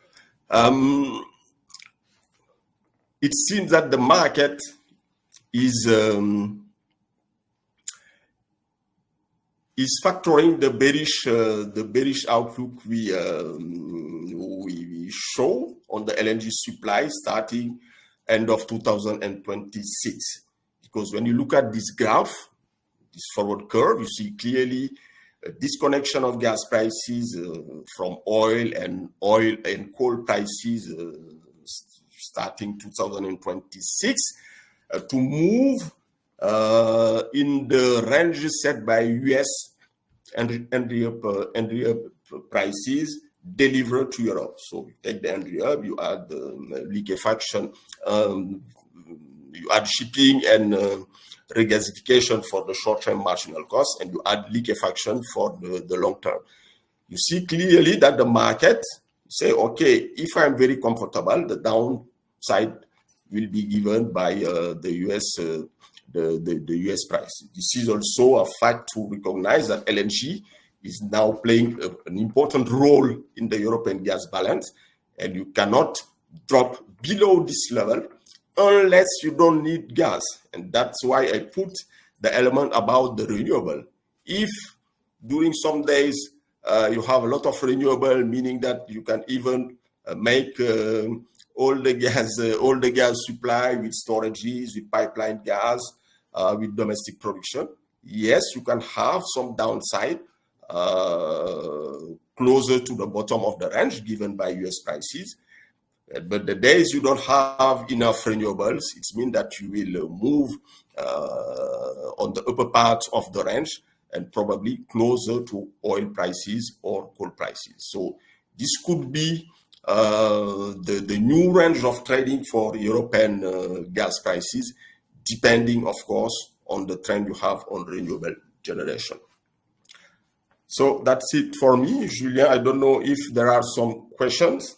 It seems that the market is factoring the bearish outlook we show on the LNG supply starting end of 2026. Because when you look at this graph, this forward curve, you see clearly a disconnection of gas prices from oil and coal prices starting 2026 to move in the range set by US Henry Hub prices delivered to Europe. So you take the Henry Hub, you add liquefaction, you add shipping and regasification for the short-term marginal cost, and you add liquefaction for the long term. You see clearly that the market say, okay, if I'm very comfortable, the downside will be given by the US price. This is also a fact to recognize that LNG is now playing an important role in the European gas balance, and you cannot drop below this level unless you don't need gas. And that's why I put the element about the renewable. If during some days you have a lot of renewable, meaning that you can even make all the gas supply with storages, with pipeline gas, with domestic production, yes, you can have some downside closer to the bottom of the range given by US prices. But the days you don't have enough renewables, it means that you will move on the upper part of the range and probably closer to oil prices or coal prices. So this could be the new range of trading for European gas prices, depending, of course, on the trend you have on renewable generation. So that's it for me, Julien. I don't know if there are some questions.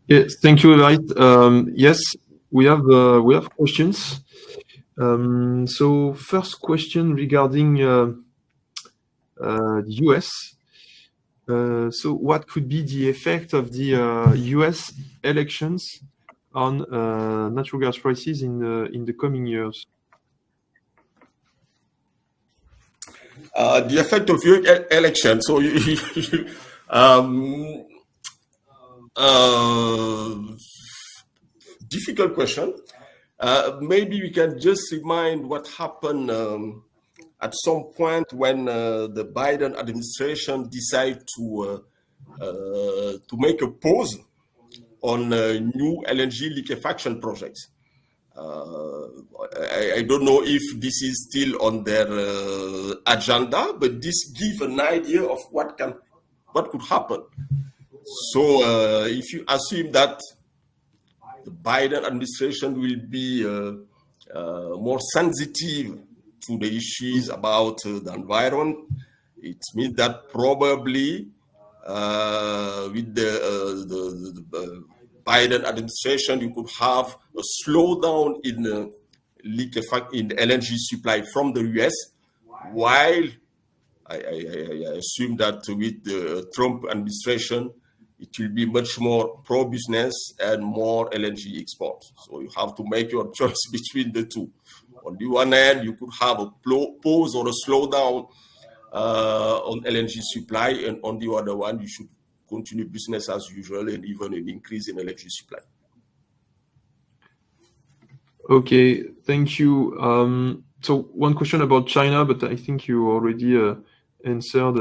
Yes, thank you, Everett. Yes, we have questions. So first question regarding the US. So what could be the effect of the US elections on natural gas prices in the coming years? The effect of your election. So, difficult question. Maybe we can just remind what happened at some point when the Biden administration decided to make a pause on new LNG liquefaction projects. I don't know if this is still on their agenda, but this gives an idea of what could happen. So if you assume that the Biden administration will be more sensitive to the issues about the environment, it means that probably with the Biden administration, you could have a slowdown in in LNG supply from the US, while I assume that with the Trump administration, it will be much more pro-business and more LNG export. So you have to make your choice between the two. On the one hand, you could have a pause or a slowdown on LNG supply, and on the other one, you should continue business as usual and even an increase in LNG supply. Okay, thank you. So one question about China, but I think you already answered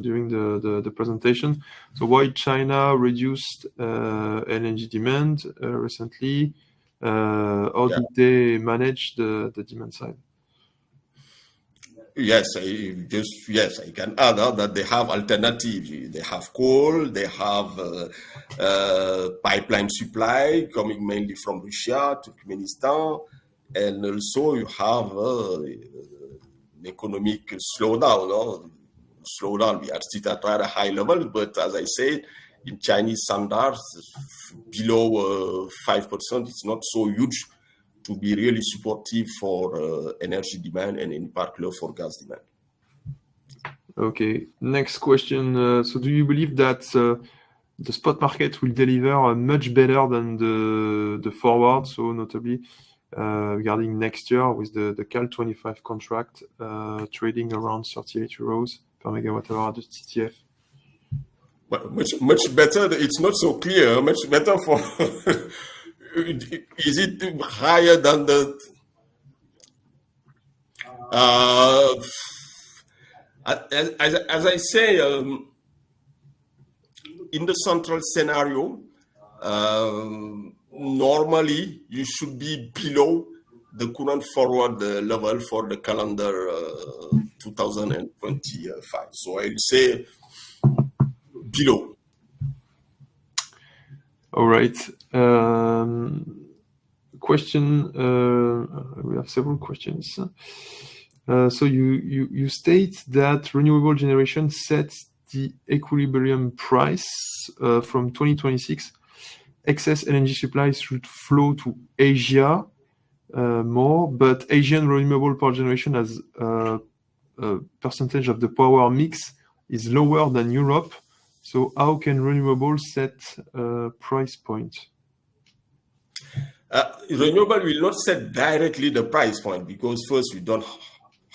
during the presentation. So why China reduced LNG demand recently? How did they manage the demand side? Yes, I can add that they have alternatives. They have coal, they have pipeline supply coming mainly from Russia, Turkmenistan, and also you have an economic slowdown. No? Slowdown, we are still at a high level, but as I said, in Chinese standards, below 5%, it's not so huge to be really supportive for energy demand and in particular for gas demand. Okay, next question. So do you believe that the spot market will deliver much better than the forward, so notably regarding next year with the Cal 25 contract trading around 38 euros per megawatt hour at the TTF? Well, much better. It's not so clear. Much better for... Is it higher than the... as I say, in the central scenario, normally you should be below the current forward level for the calendar 2025. So I'd say below. All right. Question. We have several questions. So you state that renewable generation sets the equilibrium price from 2026. Excess LNG supplies should flow to Asia more, but Asian renewable power generation as a percentage of the power mix is lower than Europe. So how can renewables set a price point? Renewable will not set directly the price point because first we don't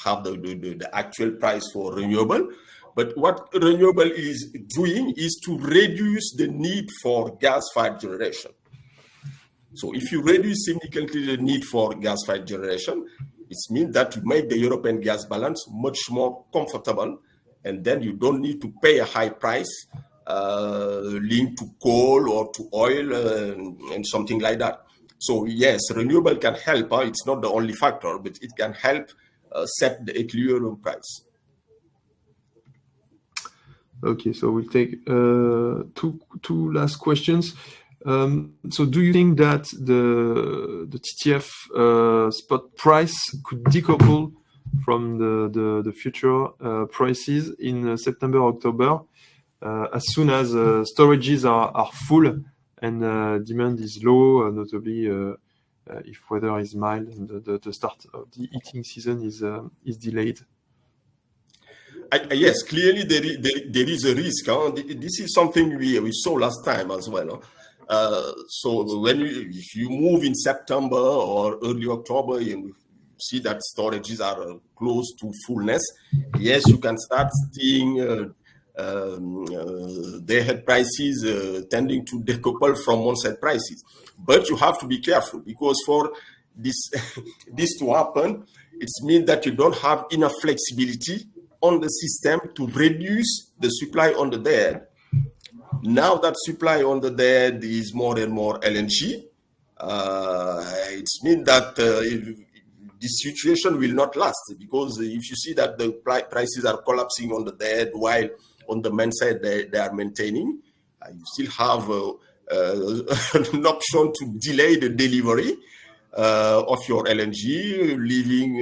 have the actual price for renewable. But what renewable is doing is to reduce the need for gas-fired generation. So if you reduce significantly the need for gas-fired generation, it means that you make the European gas balance much more comfortable, and then you don't need to pay a high price linked to coal or to oil and something like that. So yes, renewable can help. It's not the only factor, but it can help set the equilibrium price. Okay, so we'll take two last questions. So do you think that the TTF spot price could decouple from the future prices in September, October, as soon as storages are full and demand is low, notably if weather is mild and the start of the heating season is delayed. Yes, clearly there is a risk. Huh? This is something we saw last time as well. Huh? So if you move in September or early October, you see that storages are close to fullness. Yes, you can start seeing day-ahead prices tending to decouple from month-ahead prices. But you have to be careful, because for this to happen, it means that you don't have enough flexibility on the system to reduce the supply on the day-ahead. Now that supply on the day-ahead is more and more LNG, it means that this situation will not last, because if you see that the prices are collapsing on the day-ahead while on the main side they are maintaining, you still have an option to delay the delivery of your LNG, leaving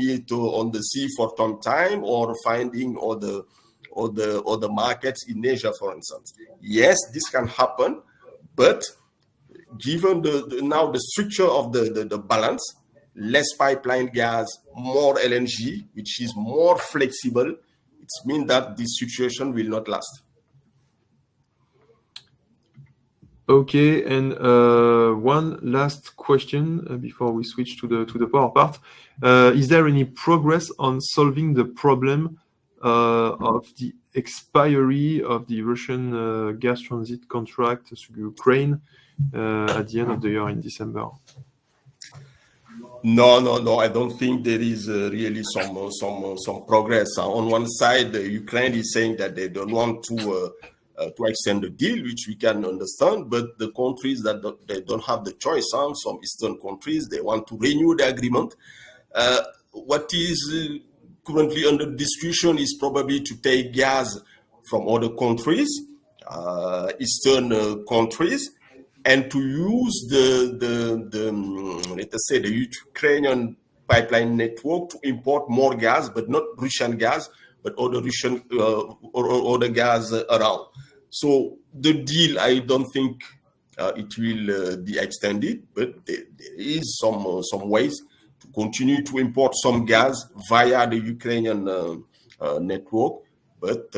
it on the sea for some time, or finding other markets in Asia, for instance. Yes, this can happen, but given now the structure of the balance, less pipeline gas, more LNG, which is more flexible, it means that this situation will not last. Okay, and one last question before we switch to the power part. Is there any progress on solving the problem of the expiry of the Russian gas transit contract to Ukraine at the end of the year in December? No. I don't think there is really some progress. On one side, Ukraine is saying that they don't want to extend the deal, which we can understand, but the countries that they don't have the choice, some Eastern countries, they want to renew the agreement. What is currently under discussion is probably to take gas from other countries, Eastern countries, and to use let us say the Ukrainian pipeline network to import more gas, but not Russian gas, but other Russian or other gas around. So the deal, I don't think it will be extended, but there is some ways to continue to import some gas via the Ukrainian network, but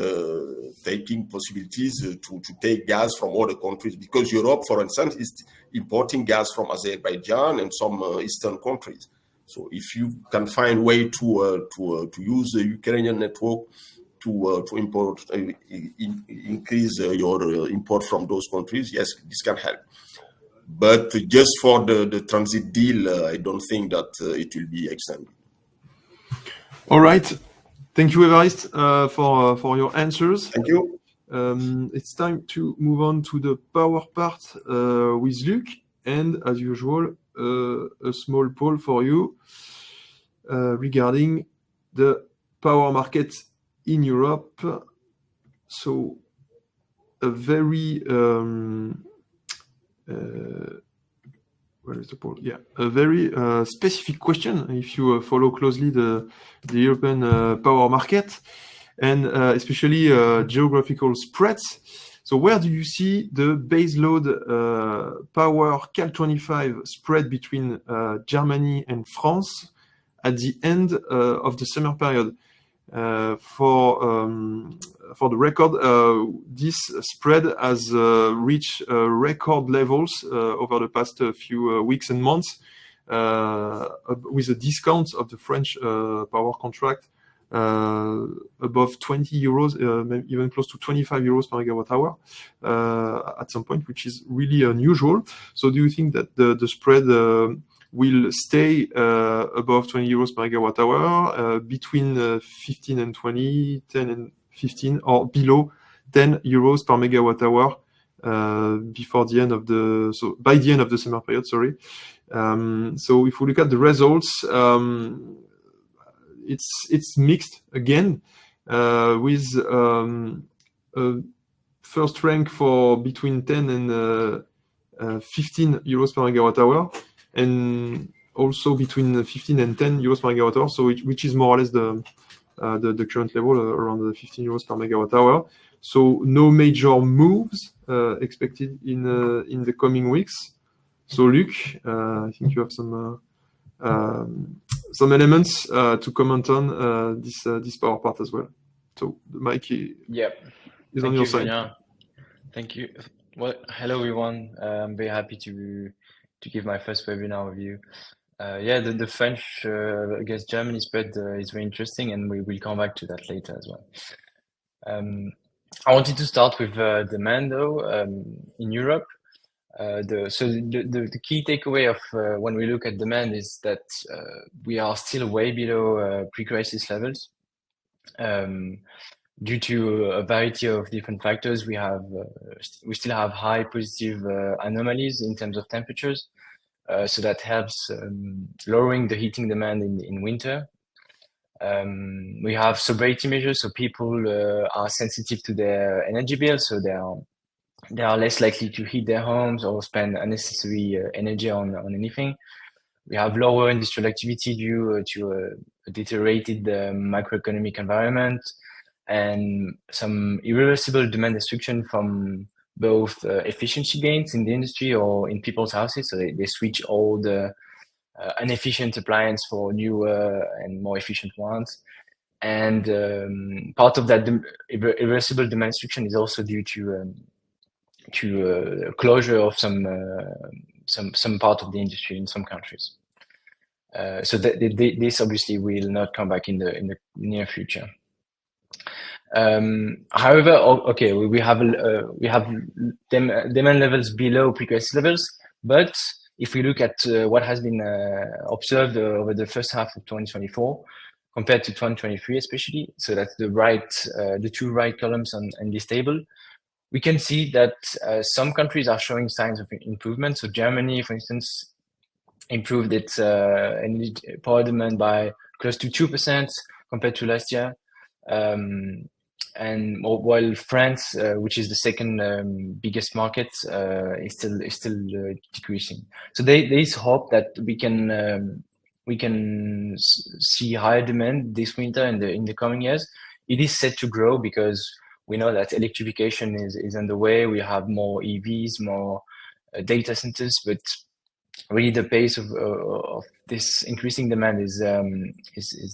taking possibilities to take gas from other countries, because Europe, for instance, is importing gas from Azerbaijan and some Eastern countries. So if you can find a way to use the Ukrainian network to import, increase your import from those countries, yes, this can help. But just for the transit deal, I don't think that it will be extended. All right. Thank you, Evariste, for your answers. Thank you. It's time to move on to the power part with Luc. And as usual, a small poll for you regarding the power market in Europe. So a very where is the poll? Yeah, a very specific question if you follow closely the European power market, and especially geographical spreads. So where do you see the baseload power Cal 25 spread between Germany and France at the end of the summer period? For the record, this spread has reached record levels over the past few weeks and months, with a discount of the French power contract above 20 euros, maybe even close to 25 euros per megawatt hour at some point, which is really unusual. So do you think that the spread will stay above 20 euros per megawatt hour, between 15 and 20, 10 and 15, or below 10 euros per megawatt hour by the end of the summer period? Sorry. So if we look at the results, it's mixed again, with first rank for between 10 and 15 euros per megawatt hour, and also between 15 and 10 euros per megawatt hour, so which is more or less the current level, around the 15 euros per megawatt hour. So no major moves expected in the coming weeks. So Luc, I think you have some elements to comment on this power part as well. So the mic is on your side. Julien. Thank you. Well, hello everyone. I'm very happy to give my first webinar with you. The French against Germany spread is very interesting, and we will come back to that later as well. I wanted to start with demand though in Europe. The key takeaway of when we look at demand is that we are still way below pre-crisis levels. Due to a variety of different factors, we still have high positive anomalies in terms of temperatures. So that helps lowering the heating demand in winter. We have sobriety measures, so people are sensitive to their energy bills, so they are less likely to heat their homes or spend unnecessary energy on anything. We have lower industrial activity due to a deteriorated macroeconomic environment, and some irreversible demand destruction from both efficiency gains in the industry or in people's houses. So they switch all the inefficient appliances for newer and more efficient ones. And part of that irreversible demand destruction is also due to closure of some part of the industry in some countries. So this obviously will not come back in the near future. However, okay, we have demand levels below pre-crisis levels, but if we look at what has been observed over the first half of 2024 compared to 2023 especially, so that's the two right columns on this table, we can see that some countries are showing signs of improvement. So Germany, for instance, improved its energy power demand by close to 2% compared to last year. And while France, which is the second biggest market, is still decreasing. So there is hope that we can see higher demand this winter and in the coming years. It is set to grow because we know that electrification is underway. We have more EVs, more data centers, but really the pace of this increasing demand is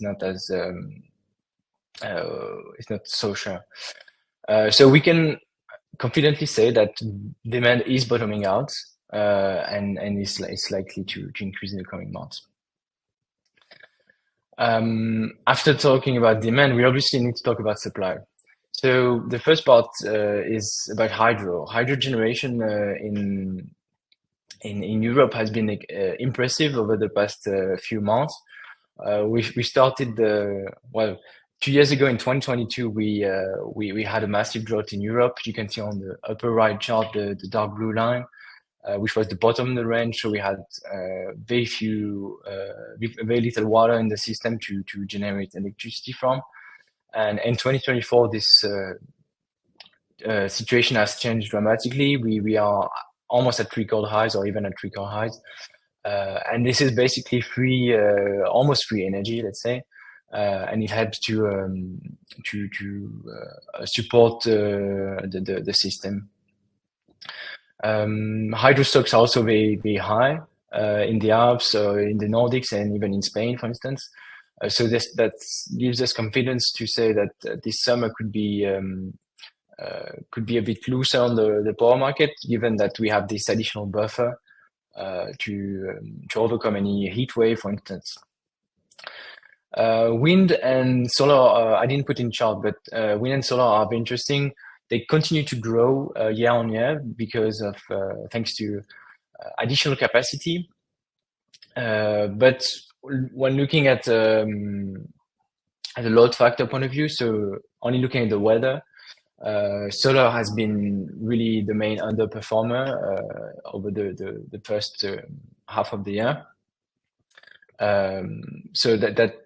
not as it's not so sure. So we can confidently say that demand is bottoming out and is likely to increase in the coming months. After talking about demand, we obviously need to talk about supply. So the first part is about hydro. Hydro generation in Europe has been impressive over the past few months. We started 2 years ago in 2022. We had a massive drought in Europe. You can see on the upper right chart the dark blue line, which was the bottom of the range. So we had very little water in the system to generate electricity from. And in 2024, this situation has changed dramatically. We are almost at record highs or even at record highs. And this is basically almost free energy, let's say. And it helps to support the system. Hydro stocks are also very, very high in the Alps, in the Nordics, and even in Spain, for instance. So that gives us confidence to say that this summer could be a bit looser on the power market, given that we have this additional buffer to overcome any heat wave, for instance. Wind and solar, I didn't put in chart, but wind and solar are very interesting. They continue to grow year on year because of thanks to additional capacity. But when looking at the load factor point of view, so only looking at the weather, solar has been really the main underperformer over the first half of the year. So that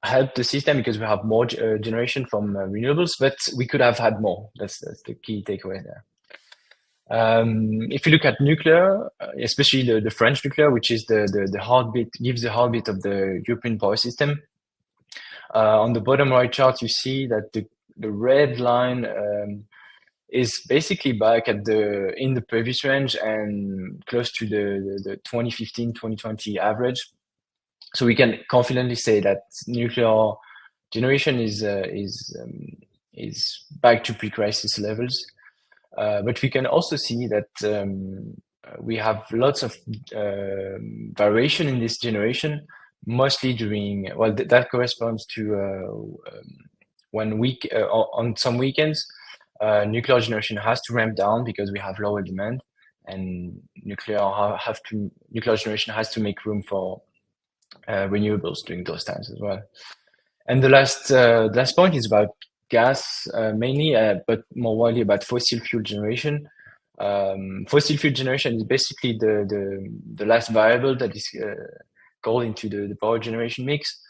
helped the system because we have more generation from renewables, but we could have had more. That's the key takeaway there. If you look at nuclear, especially the French nuclear, which is the heartbeat, gives the heartbeat of the European power system. On the bottom right chart, you see that the red line is basically back at in the previous range and close to the 2015-2020 average. So we can confidently say that nuclear generation is back to pre-crisis levels. But we can also see that we have lots of variation in this generation, mostly during, well, that corresponds to on some weekends, nuclear generation has to ramp down because we have lower demand, and nuclear generation has to make room for renewables during those times as well. And the last point is about gas, mainly, but more widely about fossil fuel generation. Fossil fuel generation is basically the last variable that is called into the power generation mix.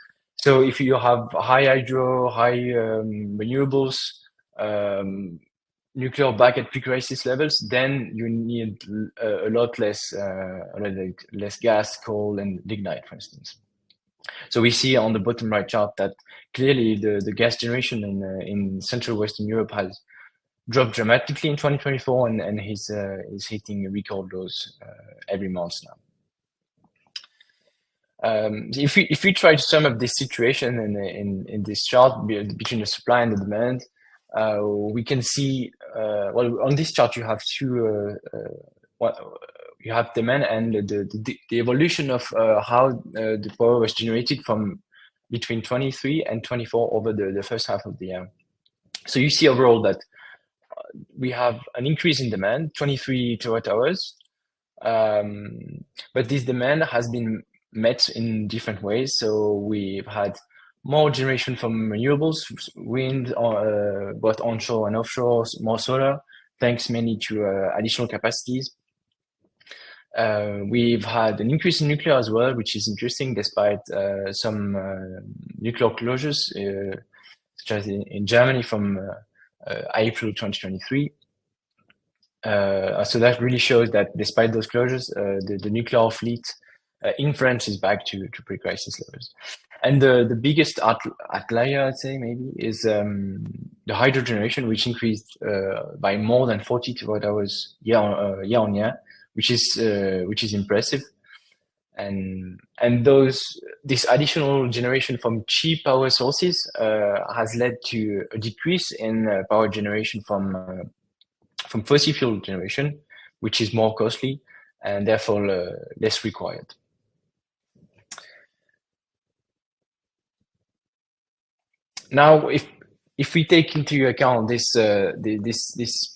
So if you have high hydro, high renewables, nuclear back at pre-crisis levels, then you need a lot less gas, coal, and lignite, for instance. So we see on the bottom right chart that clearly the gas generation in Central Western Europe has dropped dramatically in 2024 and is hitting record lows every month now. If we try to sum up this situation in this chart between the supply and the demand, we can see, well, on this chart you have you have demand and the evolution of how the power was generated from between 23 and 24 over the first half of the year. So you see overall that we have an increase in demand, 23 terawatt hours, but this demand has been met in different ways. So we've had more generation from renewables, wind, both onshore and offshore, more solar, thanks mainly to additional capacities. We've had an increase in nuclear as well, which is interesting despite some nuclear closures, such as in Germany from April 2023. So that really shows that despite those closures, the nuclear fleet in France is back to pre-crisis levels. And the biggest outlier, I'd say, maybe, is the hydro generation, which increased by more than 40 terawatt hours year on year, which is impressive. And this additional generation from cheap power sources has led to a decrease in power generation from fossil fuel generation, which is more costly and therefore less required. Now, if we take into account this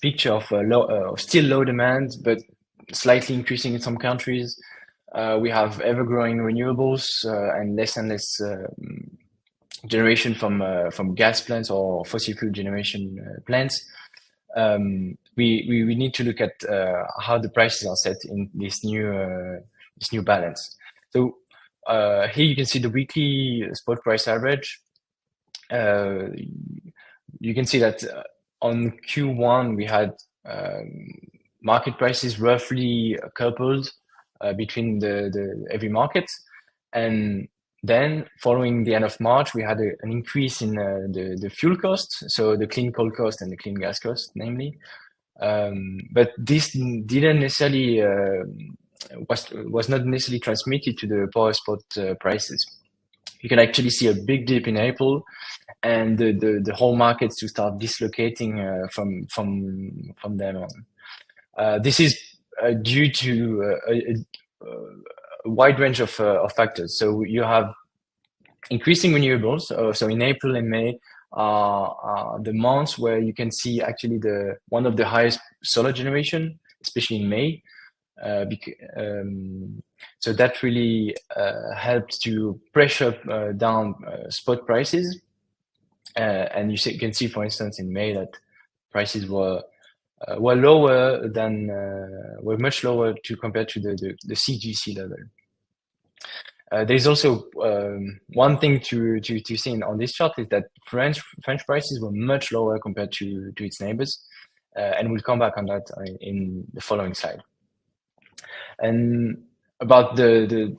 picture of still low demand but slightly increasing in some countries, we have ever-growing renewables and less generation from gas plants or fossil fuel generation plants. We need to look at how the prices are set in this new balance. So here you can see the weekly spot price average. You can see that on Q1 we had market prices roughly coupled between every market, and then following the end of March we had an increase in the fuel costs, so the clean coal cost and the clean gas cost, namely. But this didn't necessarily was not necessarily transmitted to the power spot prices. You can actually see a big dip in April, and the whole markets to start dislocating from then on. This is due to a wide range of factors. So you have increasing renewables. So in April and May are the months where you can see actually one of the highest solar generation, especially in May. So that really helps to pressure down spot prices. And you can see, for instance, in May that prices were lower than were much lower compared to the CGC level. There's also one thing to see on this chart is that French prices were much lower compared to its neighbors, and we'll come back on that in the following slide. And about the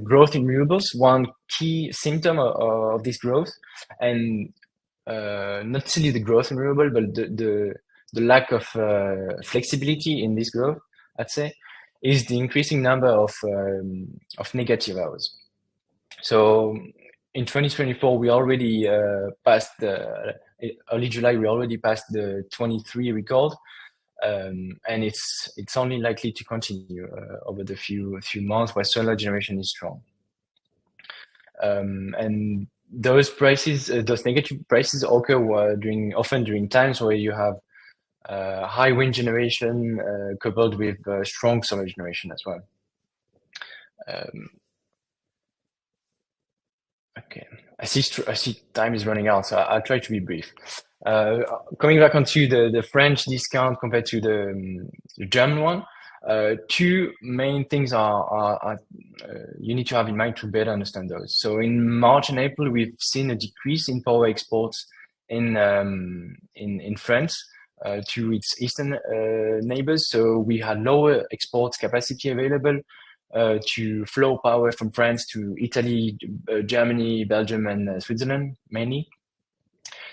growth in renewables, one key symptom of this growth, and not necessarily the growth in renewable, but the lack of flexibility in this growth, I'd say, is the increasing number of negative hours. So in 2024, we already passed early July. We already passed the 23 record, and it's only likely to continue over the few months where solar generation is strong. And those prices, those negative prices occur often during times where you have high wind generation coupled with strong solar generation as well. Okay, I see time is running out, so I'll try to be brief. Coming back onto the French discount compared to the German one, two main things are you need to have in mind to better understand those. So in March and April, we've seen a decrease in power exports in France to its eastern neighbors. So we had lower export capacity available to flow power from France to Italy, Germany, Belgium, and Switzerland mainly.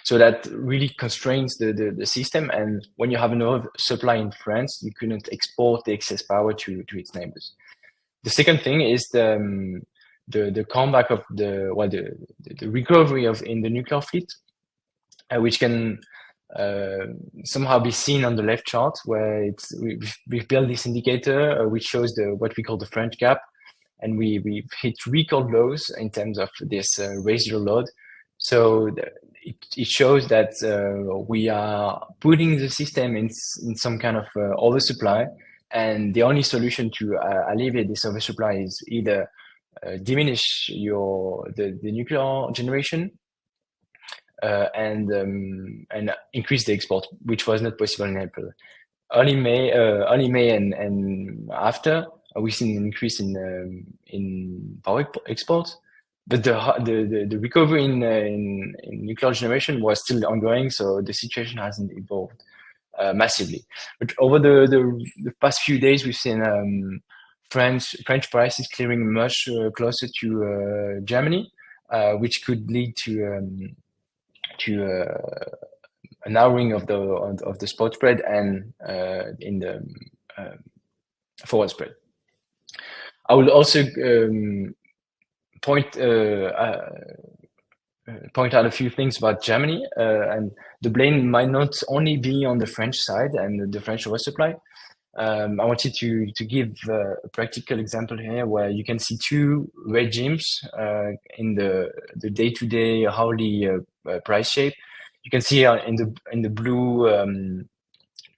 So that really constrains the system. And when you have enough supply in France, you couldn't export the excess power to its neighbors. The second thing is the comeback of the recovery in the nuclear fleet, which can somehow be seen on the left chart, where we've built this indicator which shows what we call the French gap, and we've hit record lows in terms of this residual load. So it shows that we are putting the system in some kind of oversupply, and the only solution to alleviate this oversupply is either diminish the nuclear generation and increase the export, which was not possible in April. Early May and after, we've seen an increase in power exports, but the recovery in nuclear generation was still ongoing, so the situation hasn't evolved massively. But over the past few days, we've seen French prices clearing much closer to Germany, which could lead to a narrowing of the spot spread and in the forward spread. I will also point out a few things about Germany, and the blame might not only be on the French side and the French oversupply. I wanted to give a practical example here where you can see two regimes in the day-to-day hourly price shape. You can see in the blue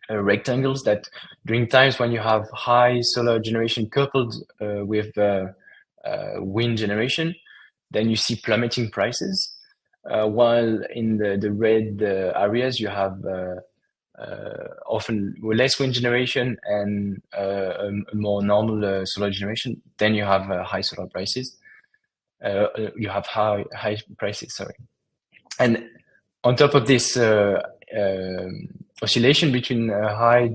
rectangles that during times when you have high solar generation coupled with wind generation, then you see plummeting prices, while in the red areas you have often less wind generation and a more normal solar generation. Then you have high solar prices. You have high prices, sorry. And on top of this oscillation between high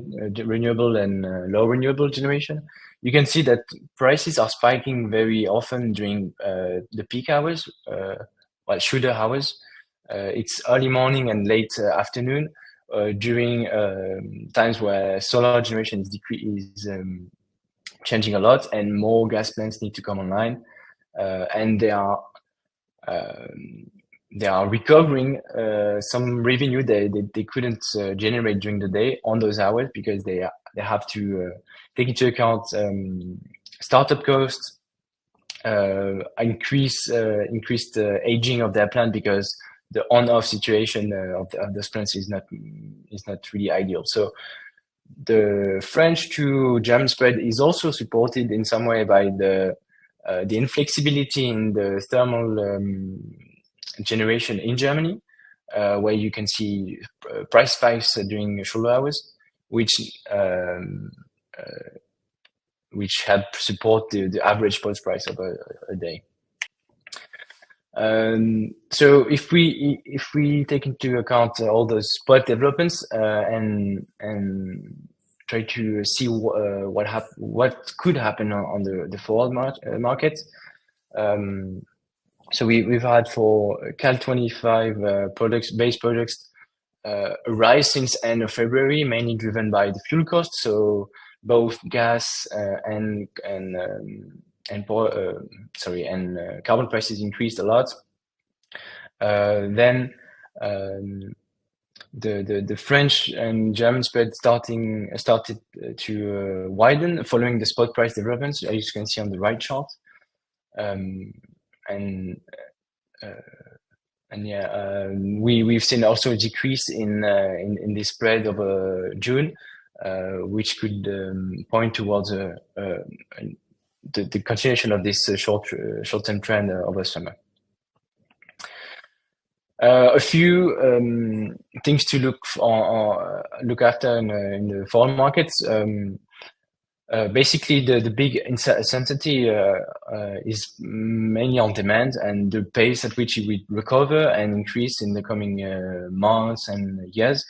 renewable and low renewable generation, you can see that prices are spiking very often during the peak hours, shooter hours. It's early morning and late afternoon during times where solar generation is changing a lot and more gas plants need to come online, and they are recovering some revenue they couldn't generate during the day on those hours, because they have to take into account startup costs, increased aging of their plant, because the on-off situation of those plants is not really ideal. So the French to German spread is also supported in some way by the inflexibility in the thermal generation in Germany, where you can see price spikes during shoulder hours, which help support the average post price of a day. So if we take into account all those spot developments and try to see what could happen on the forward market. So we've had for Cal 25 base products a rise since end of February, mainly driven by the fuel costs. So both gas and carbon prices increased a lot. Then the French and German spread started to widen following the spot price developments, as you can see on the right chart. We've seen also a decrease in the spread over June, which could point towards the continuation of this short-term trend over summer. A few things to look after in the foreign markets. Basically, the big uncertainty is mainly on demand and the pace at which it will recover and increase in the coming months and years.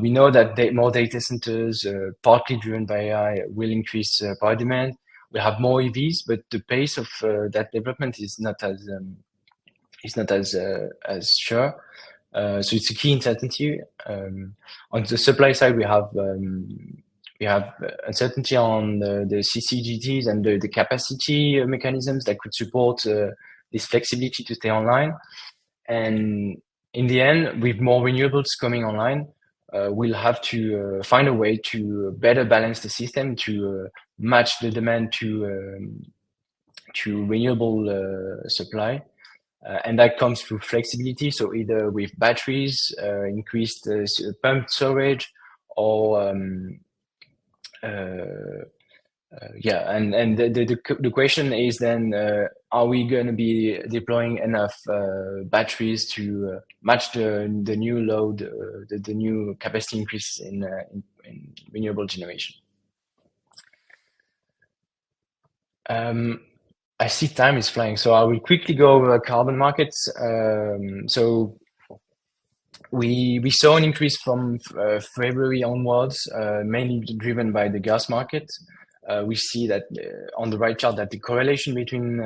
We know that more data centers, partly driven by AI, will increase power demand. We have more EVs, but the pace of that development is not as sure. So it's a key uncertainty. On the supply side, we have uncertainty on the CCGTs and the capacity mechanisms that could support this flexibility to stay online. And in the end, with more renewables coming online, we'll have to find a way to better balance the system to match the demand to renewable supply. And that comes through flexibility. So either with batteries, increased pumped storage, or the question is then, are we going to be deploying enough batteries to match the new load, the new capacity increase in renewable generation? I see time is flying, so I will quickly go over carbon markets. So we saw an increase from February onwards, mainly driven by the gas market. We see that on the right chart that the correlation between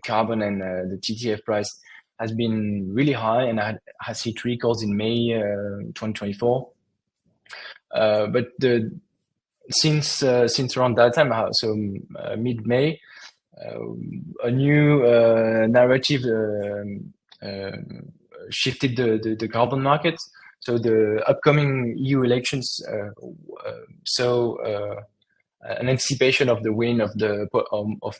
carbon and the TTF price has been really high and has hit records in May 2024. But since around that time, so mid-May, a new narrative shifted the carbon market. So the upcoming EU elections saw an anticipation of the win of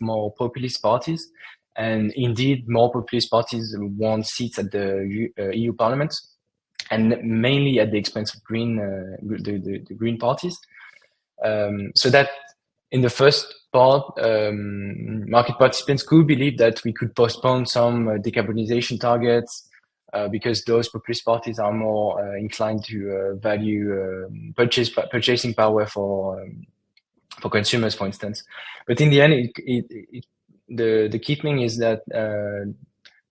more populist parties, and indeed more populist parties won seats at the EU Parliament, and mainly at the expense of the Green parties. So that in the first part, market participants could believe that we could postpone some decarbonization targets because those populist parties are more inclined to value purchasing power for consumers, for instance. But in the end, the key thing is that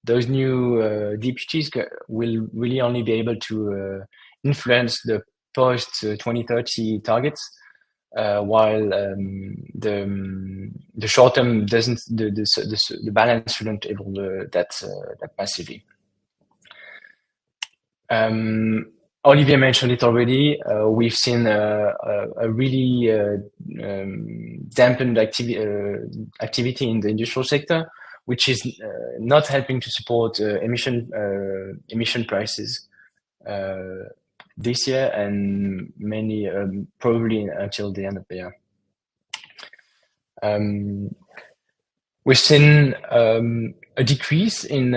those new DPGs will really only be able to influence the post-2030 targets, while the short term doesn't. The balance shouldn't evolve that massively. Olivier mentioned it already. We've seen a really dampened activity in the industrial sector, which is not helping to support emission prices this year and mainly probably until the end of the year. We've seen a decrease in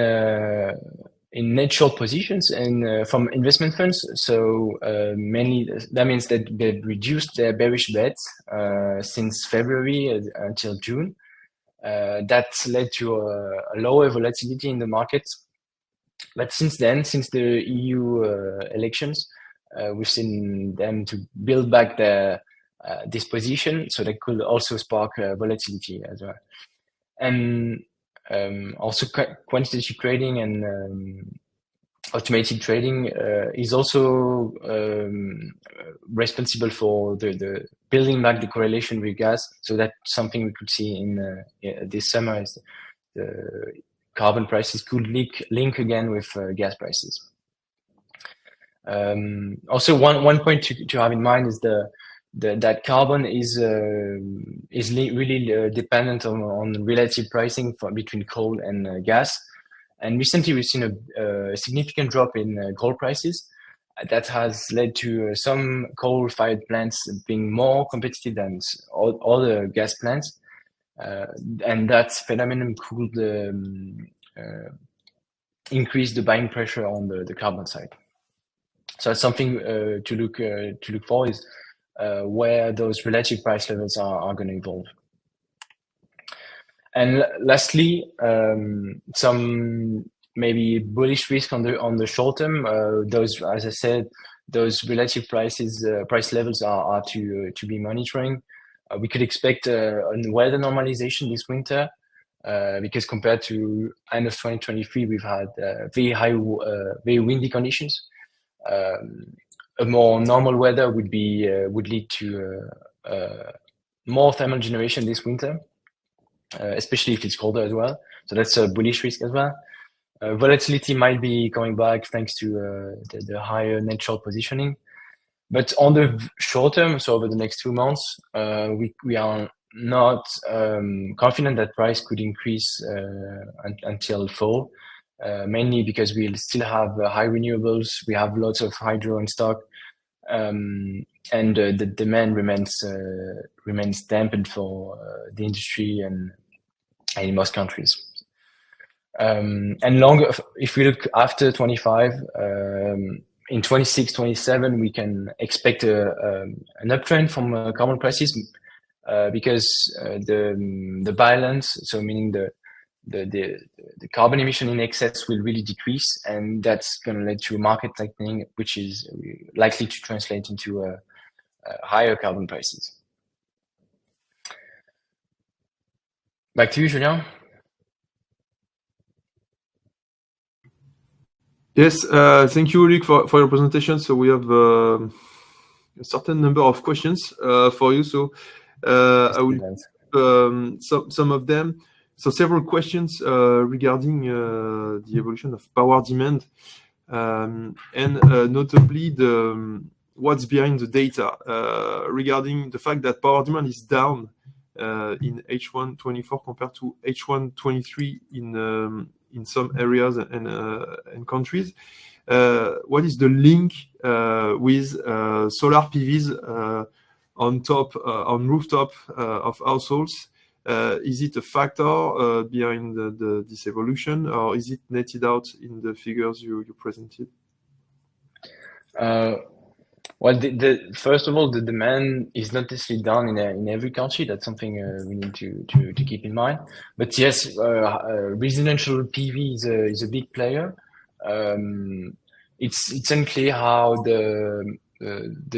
net short positions and from investment funds. So mainly that means that they've reduced their bearish bets since February until June. That's led to a lower volatility in the market. But since then, since the EU elections, we've seen them to build back their this position, so that could also spark volatility as well. And Also, quantitative trading and automated trading is also responsible for the building back the correlation with gas. So that's something we could see in this summer, is the carbon prices could link again with gas prices. Also, one point to have in mind is that carbon is really dependent on relative pricing between coal and gas. And recently, we've seen a significant drop in coal prices. That has led to some coal-fired plants being more competitive than all other gas plants. And that phenomenon could increase the buying pressure on the carbon side. So that's something to look for, is where those relative price levels are going to evolve. And lastly, some maybe bullish risk on the short term. Those, as I said, those relative price levels are to be monitoring. We could expect a weather normalization this winter, because compared to end of 2023, we've had very windy conditions. A more normal weather would lead to more thermal generation this winter, especially if it's colder as well. So that's a bullish risk as well. Volatility might be coming back thanks to the higher net short positioning. But on the short term, so over the next 2 months, we are not confident that price could increase until fall, mainly because we'll still have high renewables. We have lots of hydro in stock, and the demand remains dampened for the industry and in most countries. And longer, if we look after 25, in 26, 27, we can expect an uptrend from carbon prices, because the balance, so meaning the carbon emission in excess, will really decrease, and that's going to lead to a market tightening, which is likely to translate into higher carbon prices. Back to you, Julien. Yes, thank you, Ulrich, for your presentation. So we have a certain number of questions for you. So I will some of them. So several questions regarding the evolution of power demand, and notably what's behind the data regarding the fact that power demand is down in H1 24 compared to H1 23 in some areas and countries. What is the link with solar PVs on rooftop of households? Is it a factor behind this evolution, or is it netted out in the figures you presented? Well, first of all, the demand is not necessarily down in every country. That's something we need to keep in mind. But yes, residential PV is a big player. It's unclear how the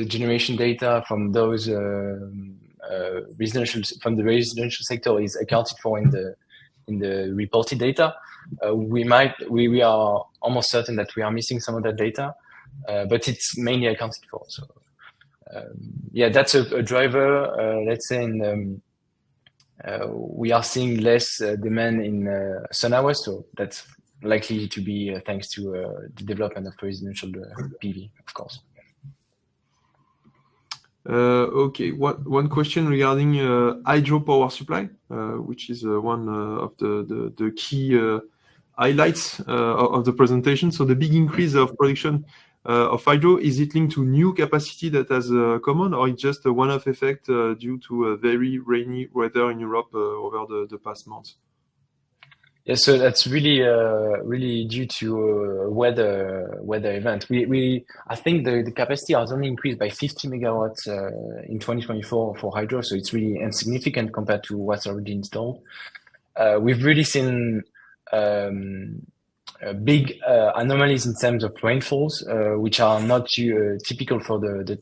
generation data from those residential sector is accounted for in the reported data. We are almost certain that we are missing some of that data. But it's mainly accounted for. So, yeah, that's a driver. Let's say we are seeing less demand in sun hours, so that's likely to be thanks to the development of residential PV, of course. Okay, one question regarding hydropower supply, which is one of the key highlights of the presentation. So the big increase of production of hydro, is it linked to new capacity that has come on, or it's just a one-off effect due to a very rainy weather in Europe over the past months? Yeah, so that's really due to a weather event. I think the capacity has only increased by 50 megawatts in 2024 for hydro, so it's really insignificant compared to what's already installed. We've really seen big anomalies in terms of rainfalls, which are not typical for the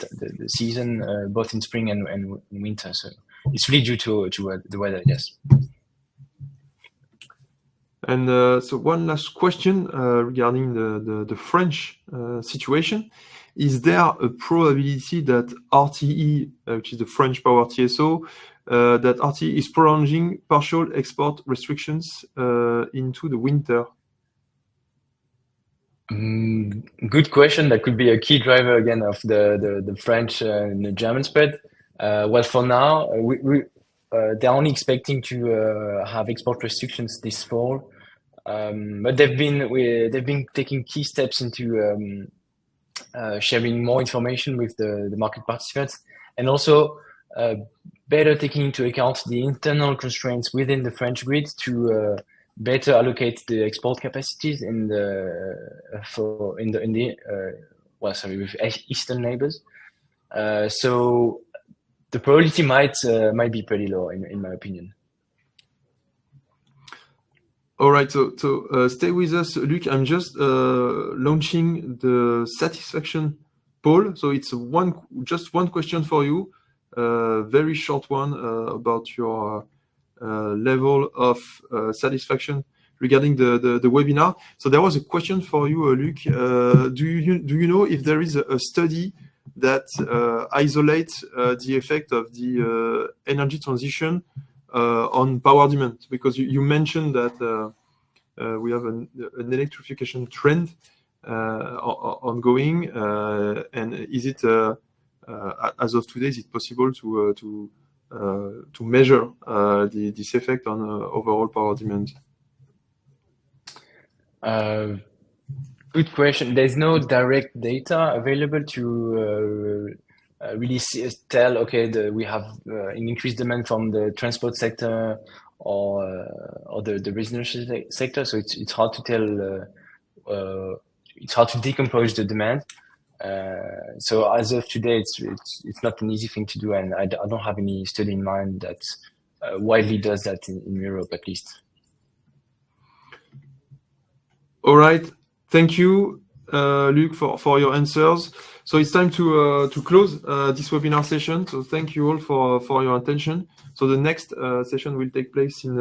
season, both in spring and winter. So it's really due to the weather, yes. And so one last question regarding the French situation. Is there a probability that RTE, which is the French power TSO, that RTE is prolonging partial export restrictions into the winter? Good question. That could be a key driver again of the French and the German spread. Well, for now, they're only expecting to have export restrictions this fall, but they've been taking key steps into sharing more information with the market participants, and also better taking into account the internal constraints within the French grid to better allocate the export capacities with eastern neighbors. So the probability might be pretty low in my opinion. All right, so stay with us, Luc. I'm just launching the satisfaction poll. So it's just one question for you, very short one about your level of satisfaction regarding the webinar. So there was a question for you, Luc. Do you know if there is a study that isolates the effect of the energy transition on power demand? Because you mentioned that we have an electrification trend ongoing, and is it as of today, is it possible to measure this effect on overall power demand? Good question. There's no direct data available to really tell, okay, we have an increased demand from the transport sector or the residential sector. So it's hard to tell. It's hard to decompose the demand. So as of today, it's not an easy thing to do, and I don't have any study in mind that widely does that in Europe, at least. All right, thank you, Luc, for your answers. So it's time to close this webinar session. So thank you all for your attention. So the next session will take place in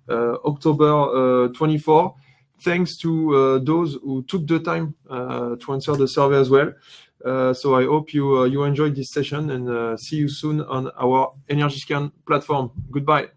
October 24. Thanks to those who took the time to answer the survey as well. So I hope you enjoyed this session, and see you soon on our EnergyScan platform. Goodbye.